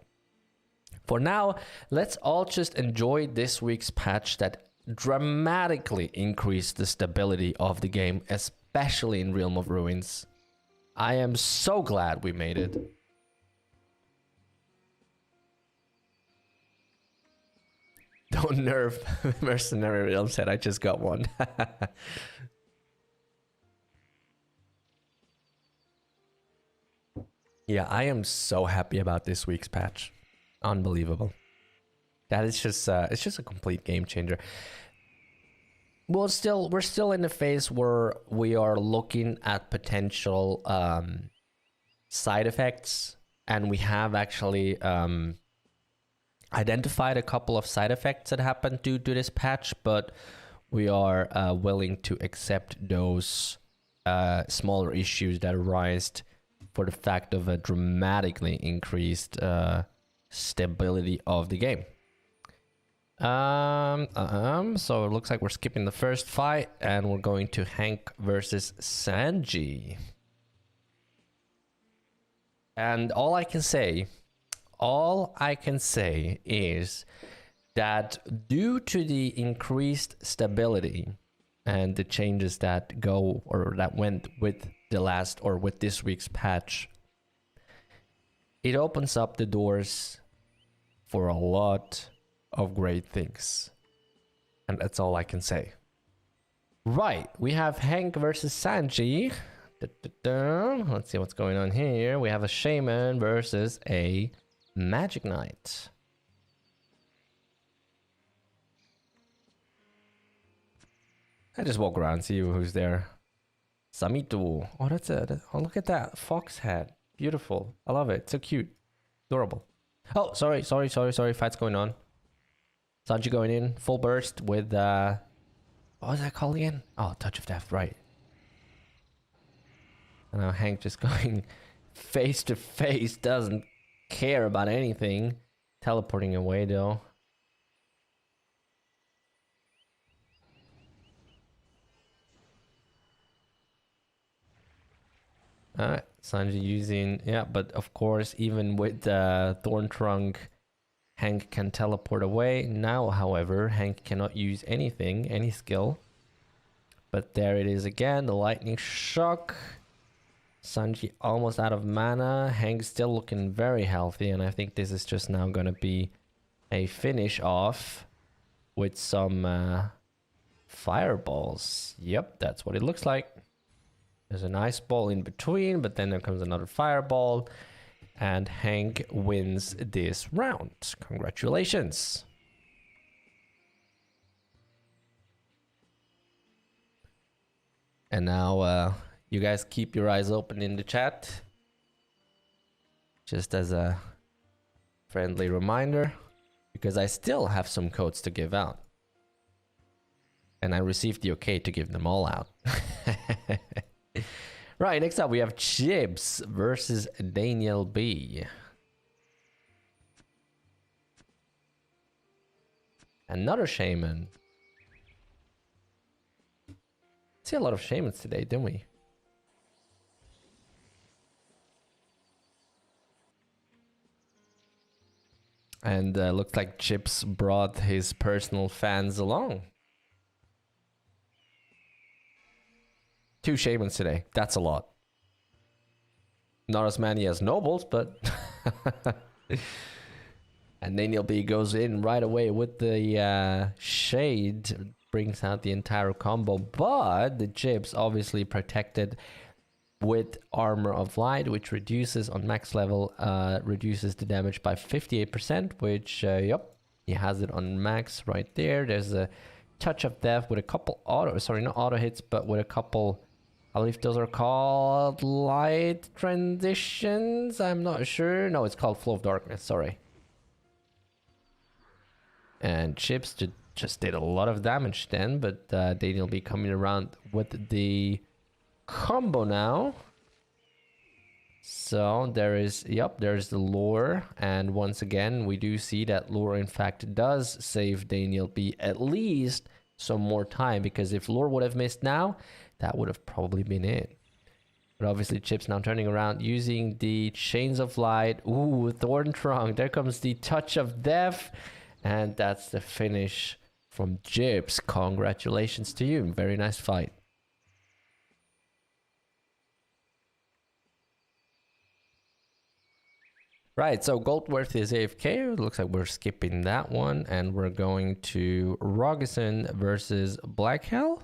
Speaker 1: For now, let's all just enjoy this week's patch that dramatically increased the stability of the game, especially in Realm of Ruins. I am so glad we made it. Don't nerf Mercenary Realm said I just got one. Yeah, I am so happy about this week's patch. Unbelievable. That is just it's just a complete game changer. We're still in the phase where we are looking at potential side effects, and we have actually identified a couple of side effects that happened due to this patch, but we are willing to accept those smaller issues that arise for the fact of a dramatically increased stability of the game. So it looks like we're skipping the first fight and we're going to Hank versus Sanji. And all I can say is that due to the increased stability and the changes that go or that went with the last or with this week's patch, it opens up the doors for a lot of great things. And that's all I can say. Right, we have Hank versus Sanji. Let's see what's going on here. We have a Shaman versus a Magic Knight. I just walk around and see who's there. Samito. Oh, oh, look at that fox head. Beautiful. I love it. So cute. Adorable. Oh, sorry. Fight's going on. Sanji going in. Full burst with, what was that called again? Oh, Touch of Death. Right. And now Hank just going face to face. Doesn't care about anything. Teleporting away, though. Alright, Sanji using, yeah, but of course, even with the Thorn Trunk, Hank can teleport away. Now, however, Hank cannot use anything, any skill. But there it is again, the Lightning Shock. Sanji almost out of mana. Hank still looking very healthy, and I think this is just now gonna be a finish off with some fireballs. Yep, that's what it looks like. There's an ice ball in between, but then there comes another fireball, and Hank wins this round. Congratulations. And now you guys keep your eyes open in the chat. Just as a friendly reminder, because I still have some codes to give out. And I received the okay to give them all out. Right, next up we have Chips versus Daniel B. Another Shaman. See a lot of Shamans today, didn't we? And looks like Chips brought his personal fans along. 2 Shamans today. That's a lot. Not as many as Nobles, but... And Daniel B goes in right away with the Shade. Brings out the entire combo. But the Chips obviously protected with Armor of Light, which reduces on max level, reduces the damage by 58%, which, yep, he has it on max right there. There's a Touch of Death with a couple not auto hits, but with a couple... I believe those are called light transitions. I'm not sure. No, it's called Flow of Darkness. Sorry. And Chips just did a lot of damage then, but Daniel be coming around with the combo now. So there is, yep, there's the lure. And once again, we do see that lure, in fact, does save Daniel B at least some more time. Because if lure would have missed now, that would have probably been it. But obviously, Chip's now turning around using the Chains of Light. Ooh, Thorn Trunk. There comes the Touch of Death. And that's the finish from Chips. Congratulations to you. Very nice fight. Right, so Goldworthy is AFK. It looks like we're skipping that one. And we're going to Rogerson versus Black Hell.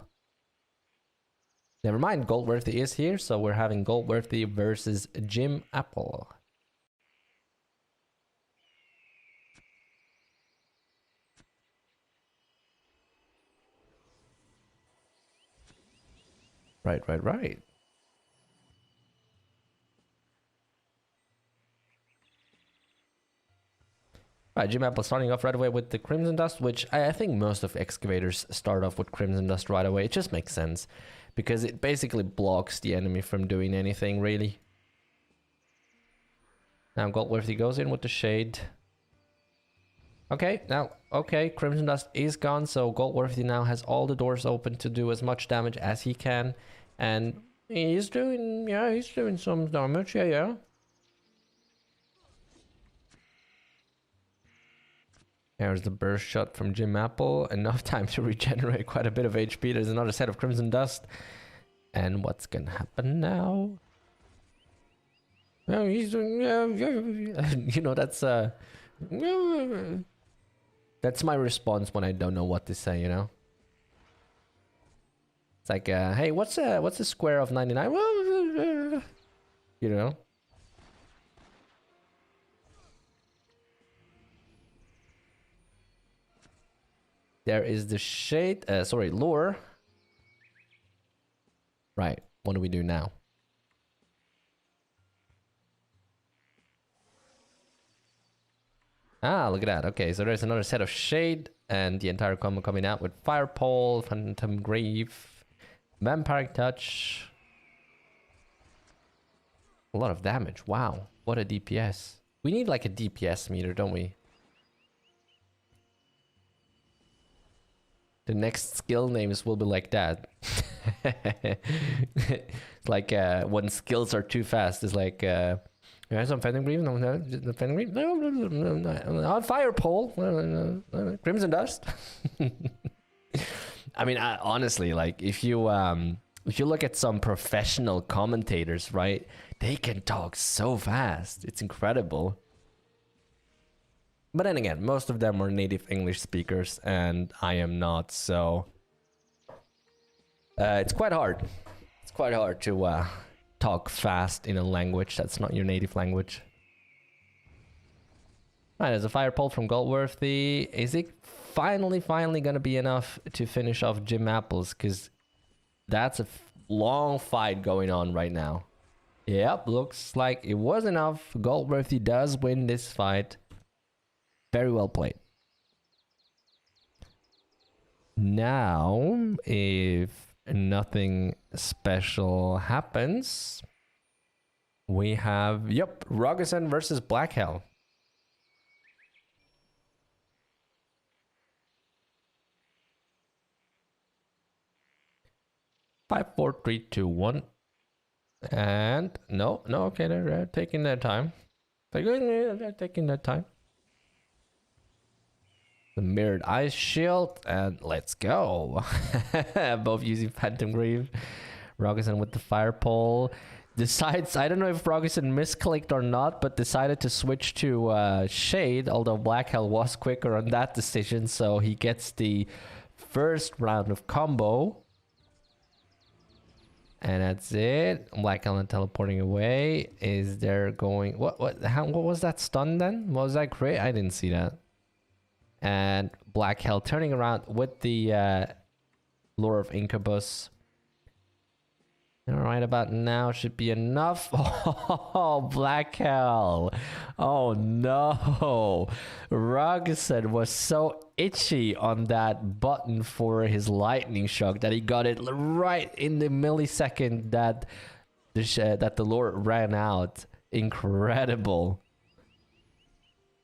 Speaker 1: Never mind, Goldworthy is here. So we're having Goldworthy versus Jim Apple. Right. Right, Jim Apple starting off right away with the Crimson Dust, which I think most of excavators start off with Crimson Dust right away. It just makes sense because it basically blocks the enemy from doing anything really. Now Goldworthy goes in with the Shade. Okay, Crimson Dust is gone, so Goldworthy now has all the doors open to do as much damage as he can. And he's doing some damage, yeah. There's the burst shot from Jim Apple. Enough time to regenerate quite a bit of HP. There's another set of Crimson Dust. And what's gonna happen now? Oh, he's doing... you know, that's my response when I don't know what to say, you know? It's like, hey, what's the square of 99? You know? There is the Shade, lure. Right, what do we do now? Ah, look at that. Okay, so there's another set of Shade, and the entire combo coming out with Fire Pole, Phantom Grave, Vampiric Touch. A lot of damage. Wow, what a DPS. We need like a DPS meter, don't we? The next skill names will be like that. Like when skills are too fast, it's like some Phantom Grave, no, the Phantom Grave, no, Fire Pole, Crimson Dust. I mean, honestly, like if you look at some professional commentators, right, they can talk so fast. It's incredible. But then again, most of them are native English speakers, and I am not, so it's quite hard. It's quite hard to talk fast in a language that's not your native language. Right, there's a Fire Pole from Goldworthy. Is it finally gonna be enough to finish off Jim Apples? Because that's a long fight going on right now. Yep, looks like it was enough. Goldworthy does win this fight. Very well played. Now, if nothing special happens, we have, yep, Rogerson versus Black Hell. Five, four, three, two, one. And no, okay, they're taking their time. They're taking their time. The Mirrored Ice Shield, and let's go. Both using Phantom Grave. Rogerson with the Fire Pole. Decides, I don't know if Rogerson misclicked or not, but decided to switch to Shade, although Black Hell was quicker on that decision, so he gets the first round of combo. And that's it. Black Hell teleporting away. Is there going... What was that stun then? What was that crit? I didn't see that. And Black Hell turning around with the Lure of Incubus. Right about now should be enough. Oh, Black Hell. Oh no. Rogerson was so itchy on that button for his lightning shock that he got it right in the millisecond that that the lure ran out. Incredible.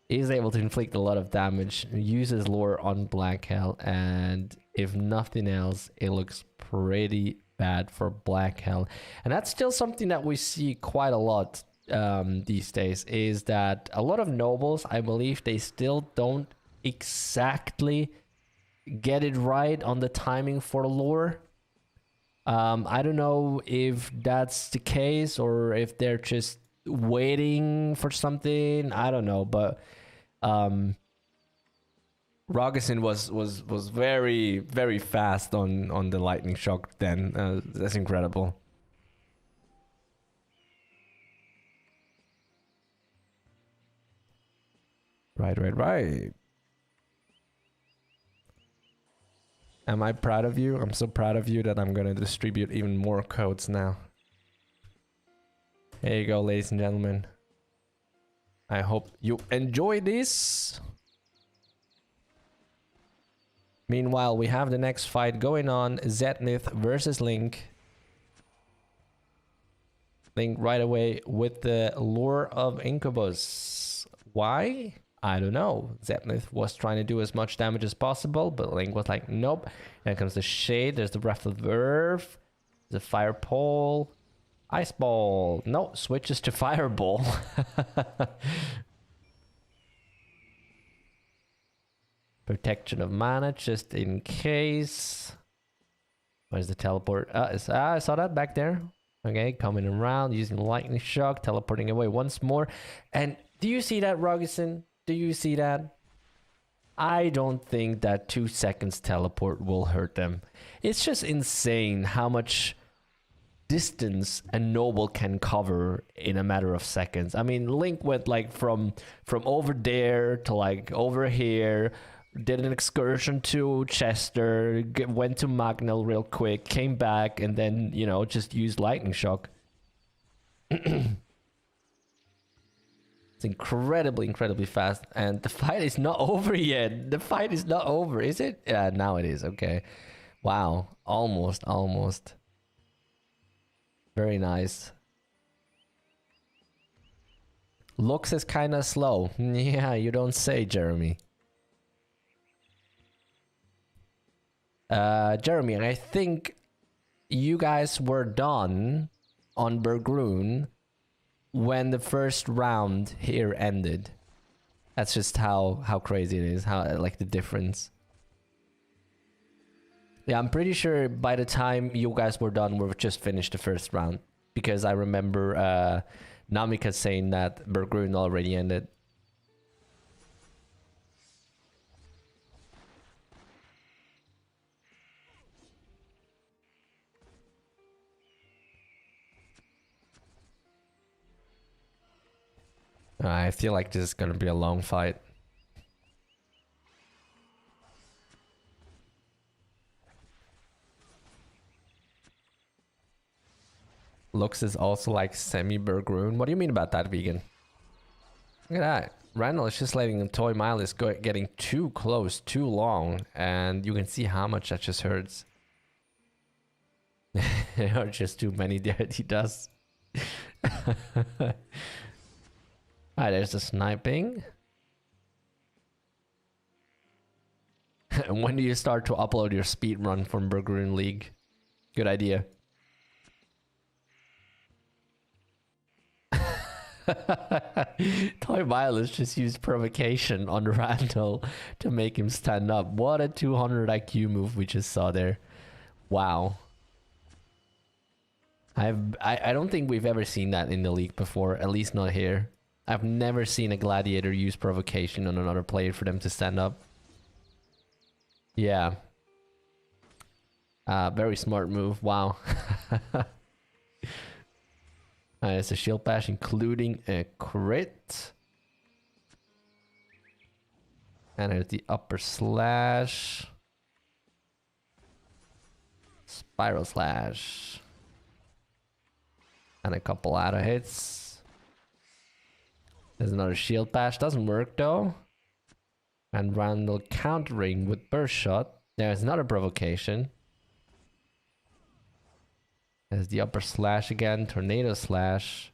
Speaker 1: He's able to inflict a lot of damage, uses lure on Black Hell, and if nothing else, it looks pretty bad for Black Hell. And that's still something that we see quite a lot these days, is that a lot of nobles, I believe, they still don't exactly get it right on the timing for lure. I don't know if that's the case or if they're just waiting for something. I don't know, but Rogerson was very, very fast on the lightning shock then. That's incredible. Right. Am I proud of you? I'm so proud of you that I'm gonna distribute even more codes now. There you go, ladies and gentlemen. I hope you enjoy this. Meanwhile, we have the next fight going on. Zenith versus Link. Link right away with the Lure of Incubus. Why? I don't know. Zenith was trying to do as much damage as possible, but Link was like, nope. Then comes the Shade. There's the Breath of Earth. The Fire Pole. Ice Ball. No, switches to Fireball. Protection of mana, just in case. Where's the teleport? I saw that back there. Okay, coming around, using Lightning Shock, teleporting away once more. And do you see that, Rogerson? Do you see that? I don't think that 2 seconds teleport will hurt them. It's just insane how much distance a noble can cover in a matter of seconds. I mean, Link went like from over there to like over here, did an excursion to Chester, went to Magnell real quick, came back, and then, you know, just used Lightning Shock. It's incredibly fast, and the fight is not over yet. The fight is not over, is it? Yeah, now it is. Okay. Wow. Almost. Very nice. Looks is kind of slow. Yeah, you don't say, Jeremy. Jeremy, I think you guys were done on Bergroon when the first round here ended. That's just how crazy it is, how like the difference. Yeah, I'm pretty sure by the time you guys were done, we've just finished the first round, because I remember Namika saying that Bergroon already ended. I feel like this is gonna be a long fight. Looks is also like semi-Bergroon. What do you mean about that, vegan? Look at that. Randall is just letting the toy Milos getting too close, too long, and you can see how much that just hurts. There are just too many dirty dust. Alright, there's the sniping. When do you start to upload your speed run from Bergroon League? Good idea. Toy Milos just used provocation on Randall to make him stand up. What a 200 IQ move we just saw there. Wow. I don't think we've ever seen that in the league before, at least not here. I've never seen a gladiator use provocation on another player for them to stand up. Yeah. Very smart move. Wow. It's a shield bash, including a crit. And there's the upper slash. Spiral slash. And a couple auto hits. There's another shield bash. Doesn't work though. And Randall countering with burst shot. There's another provocation. There's the upper slash again. Tornado slash.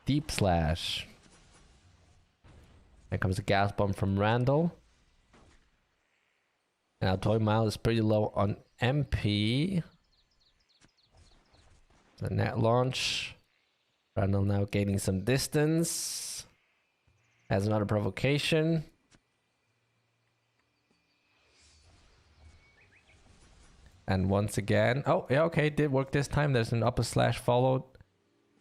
Speaker 1: Deep slash. Here comes a gas bomb from Randall. Now Toy Mile is pretty low on MP. The net launch. Randall now gaining some distance. Has another provocation. And once again, oh yeah, okay, did work this time. There's an upper slash followed.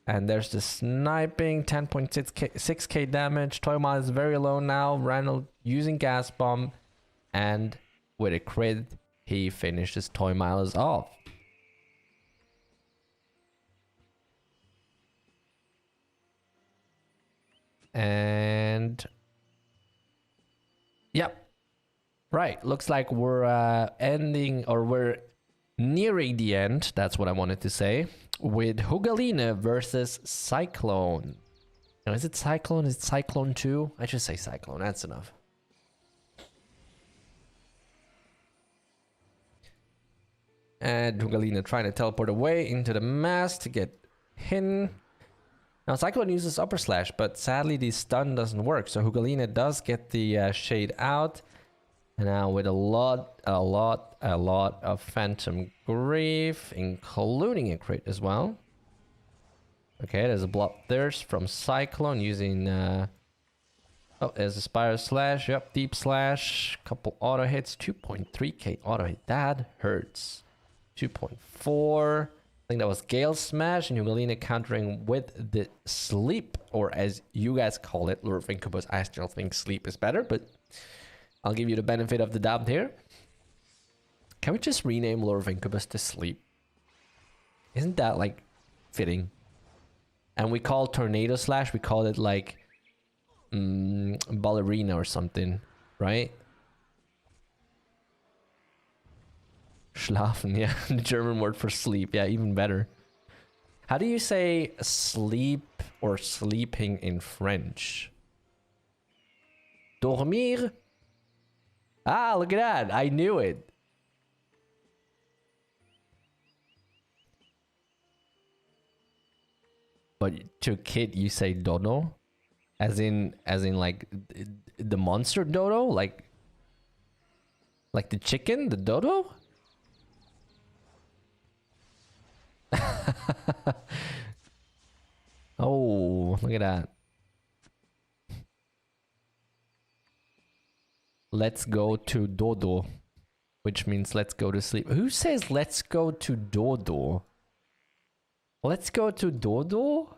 Speaker 1: And there's the sniping, 10.6k damage. Toy Mile is very low now. Randall using gas bomb. And with a crit, he finishes Toy Miles off. And yep, right, looks like we're ending, or we're nearing the end, that's what I wanted to say, with Hugolina versus Cyclone. Now, is it Cyclone? Is it Cyclone 2? I should say Cyclone, that's enough. And Hugolina trying to teleport away into the mass to get hidden. Now Cyclone uses upper slash, but sadly the stun doesn't work. So Hugolina does get the shade out. And now with a lot of Phantom Grief, including a crit as well. Okay, there's a Bloodthirst from Cyclone using... oh, there's a Spiral Slash. Yep, Deep Slash. Couple auto hits. 2.3k auto hit. That hurts. 2.4. I think that was Gale Smash, and Hugolina countering with the Sleep, or as you guys call it, Lure of Incubus. I still think Sleep is better, but I'll give you the benefit of the doubt here. Can we just rename Lure of Incubus to Sleep? Isn't that, like, fitting? And we call Tornado Slash, we call it, like, Ballerina or something, right? Schlafen, yeah. The German word for sleep. Yeah, even better. How do you say sleep or sleeping in French? Dormir? Ah, look at that. I knew it. But to kid, you say dodo? As in like the monster dodo? Like the chicken, the dodo? Oh, look at that. Let's go to dodo, which means let's go to sleep. Who says let's go to dodo? Let's go to dodo?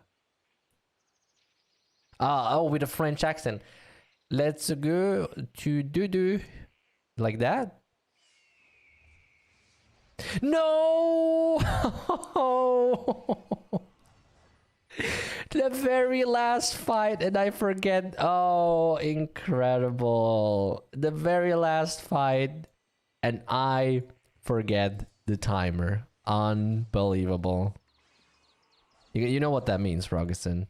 Speaker 1: Oh, with a French accent. Let's go to dodo. Like that? No! The very last fight, and I forget. Oh, incredible. The very last fight, and I forget the timer. Unbelievable. You know what that means, Rogerson.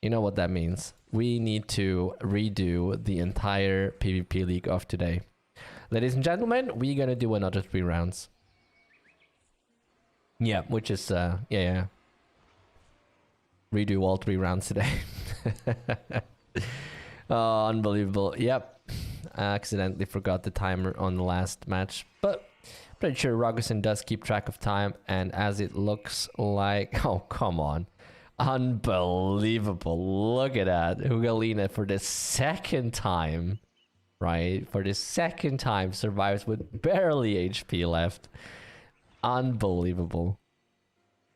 Speaker 1: You know what that means. We need to redo the entire PvP League of today. Ladies and gentlemen, we're gonna do another 3 rounds. Yeah, which is, yeah. Redo all 3 rounds today. Oh, unbelievable. Yep. I accidentally forgot the timer on the last match. But pretty sure Rogerson does keep track of time. And as it looks like... Oh, come on. Unbelievable. Look at that. Hugolina for the second time. Right? For the second time survives with barely HP left. Unbelievable.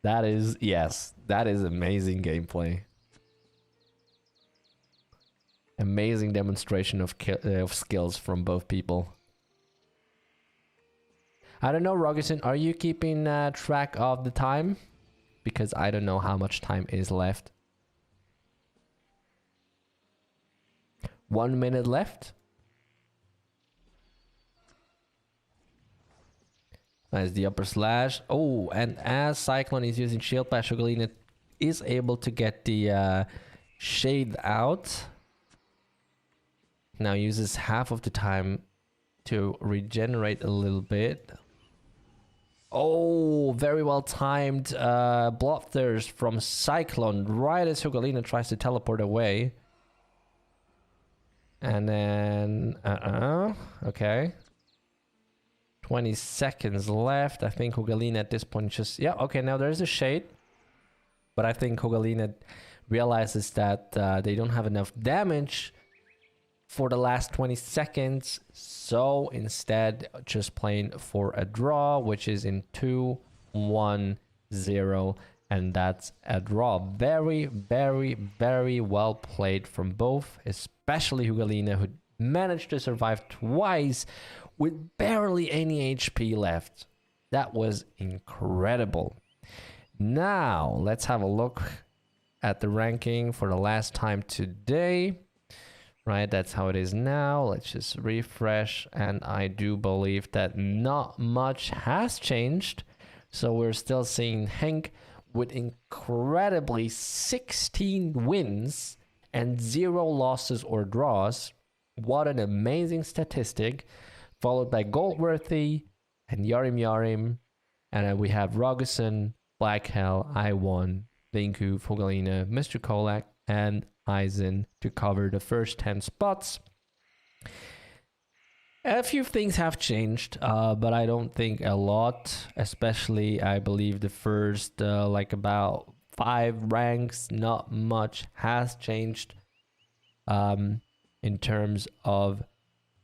Speaker 1: That is, yes, that is amazing gameplay. Amazing demonstration of skills from both people. I don't know, Rogerson, are you keeping track of the time? Because I don't know how much time is left. 1 minute left. That's the upper slash. Oh, and as Cyclone is using Shield Bash, Hugolina is able to get the shade out. Now uses half of the time to regenerate a little bit. Oh, very well timed Bloodthirst from Cyclone right as Hugolina tries to teleport away. And then, okay. 20 seconds left. I think Hugolina at this point just, yeah, okay, now there's a shade. But I think Hugolina realizes that they don't have enough damage for the last 20 seconds. So instead, just playing for a draw, which is in 2-1-0. And that's a draw. Very, very, very well played from both, especially Hugolina, who managed to survive twice with barely any HP left. That was incredible. Now, let's have a look at the ranking for the last time today. Right, that's how it is now. Let's just refresh. And I do believe that not much has changed. So we're still seeing Hank with incredibly 16 wins and 0 losses or draws. What an amazing statistic. Followed by Goldworthy and Yarimyarim. And then we have Rogerson, Black Hell, I1, Giiku, Hugolina, Mr. Kolak, and Eisen to cover the first 10 spots. A few things have changed, but I don't think a lot. Especially, I believe the first, like about 5 ranks, not much has changed in terms of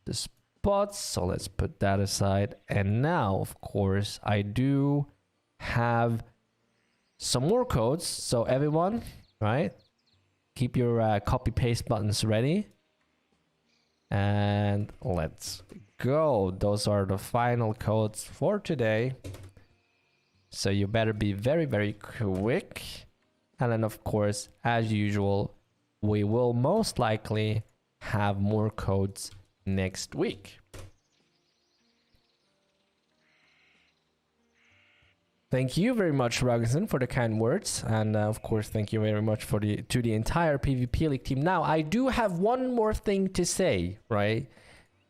Speaker 1: the spots. So let's put that aside. And now, of course, I do have some more codes. So everyone, right? Keep your copy paste buttons ready. And let's go. Those are the final codes for today. So you better be very, very quick. And then, of course, as usual, we will most likely have more codes next week. Thank you very much, Rogerson, for the kind words. And of course, thank you very much for to the entire PvP League team. Now, I do have one more thing to say, right?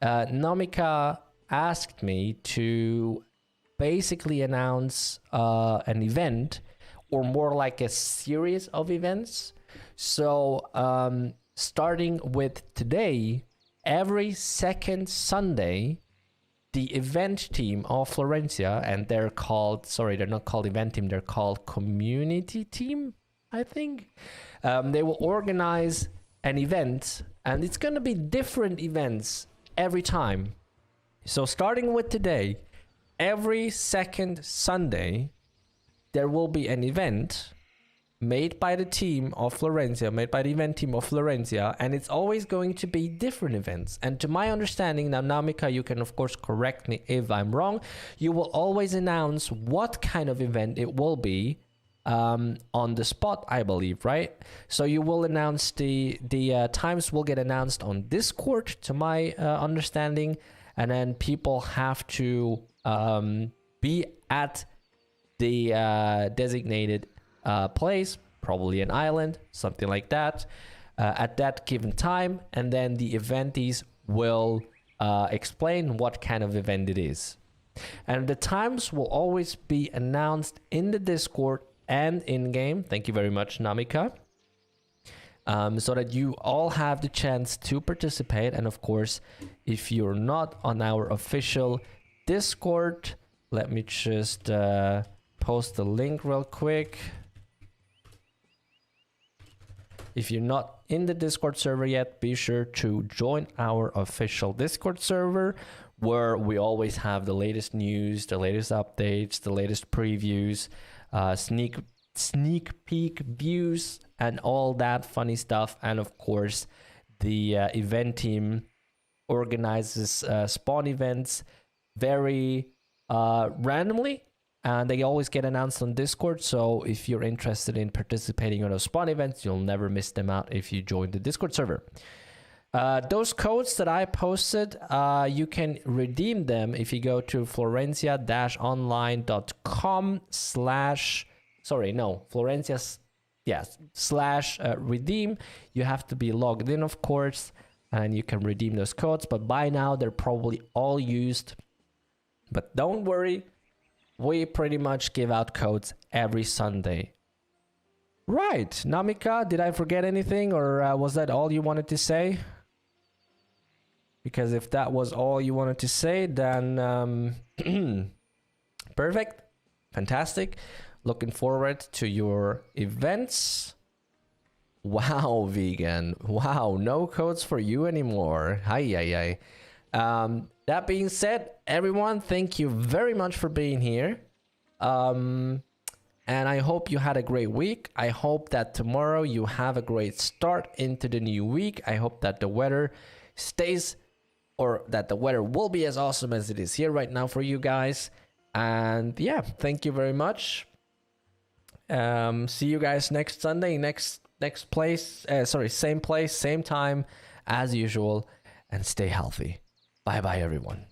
Speaker 1: Namika asked me to basically announce an event, or more like a series of events. So starting with today, every second Sunday, the event team of Florensia, and they're called, sorry, they're not called event team, they're called community team, I think. They will organize an event, and it's going to be different events every time. So starting with today, every second Sunday, there will be an event made by the team of Florensia, made by the event team of Florensia, and it's always going to be different events. And to my understanding, now Namika, you can of course correct me if I'm wrong, you will always announce what kind of event it will be on the spot, I believe, right? So you will announce the times will get announced on Discord, to my understanding, and then people have to be at the designated place, probably an island, something like that, at that given time, and then the eventees will explain what kind of event it is. And the times will always be announced in the Discord and in-game. Thank you very much, Namika. So that you all have the chance to participate. And of course, if you're not on our official Discord, let me just post the link real quick. If you're not in the Discord server yet, be sure to join our official Discord server, where we always have the latest news, the latest updates, the latest previews, sneak peek views, and all that funny stuff. And of course, the event team organizes spawn events very randomly. And they always get announced on Discord. So if you're interested in participating on those spawn events, you'll never miss them out if you join the Discord server. Those codes that I posted, you can redeem them if you go to florencia-online.com /redeem. You have to be logged in, of course, and you can redeem those codes. But by now, they're probably all used. But don't worry. we pretty much give out codes every Sunday. Right, Namika, did I forget anything, or was that all you wanted to say? Because if that was all you wanted to say, then perfect, fantastic. Looking forward to your events. Wow, vegan. Wow, no codes for you anymore. Hi. That being said, everyone, thank you very much for being here. And I hope you had a great week. I hope that tomorrow you have a great start into the new week. I hope that the weather stays, or that the weather will be as awesome as it is here right now for you guys. And yeah, thank you very much. See you guys next Sunday, next place. Same place, same time as usual. And stay healthy. Bye bye, everyone.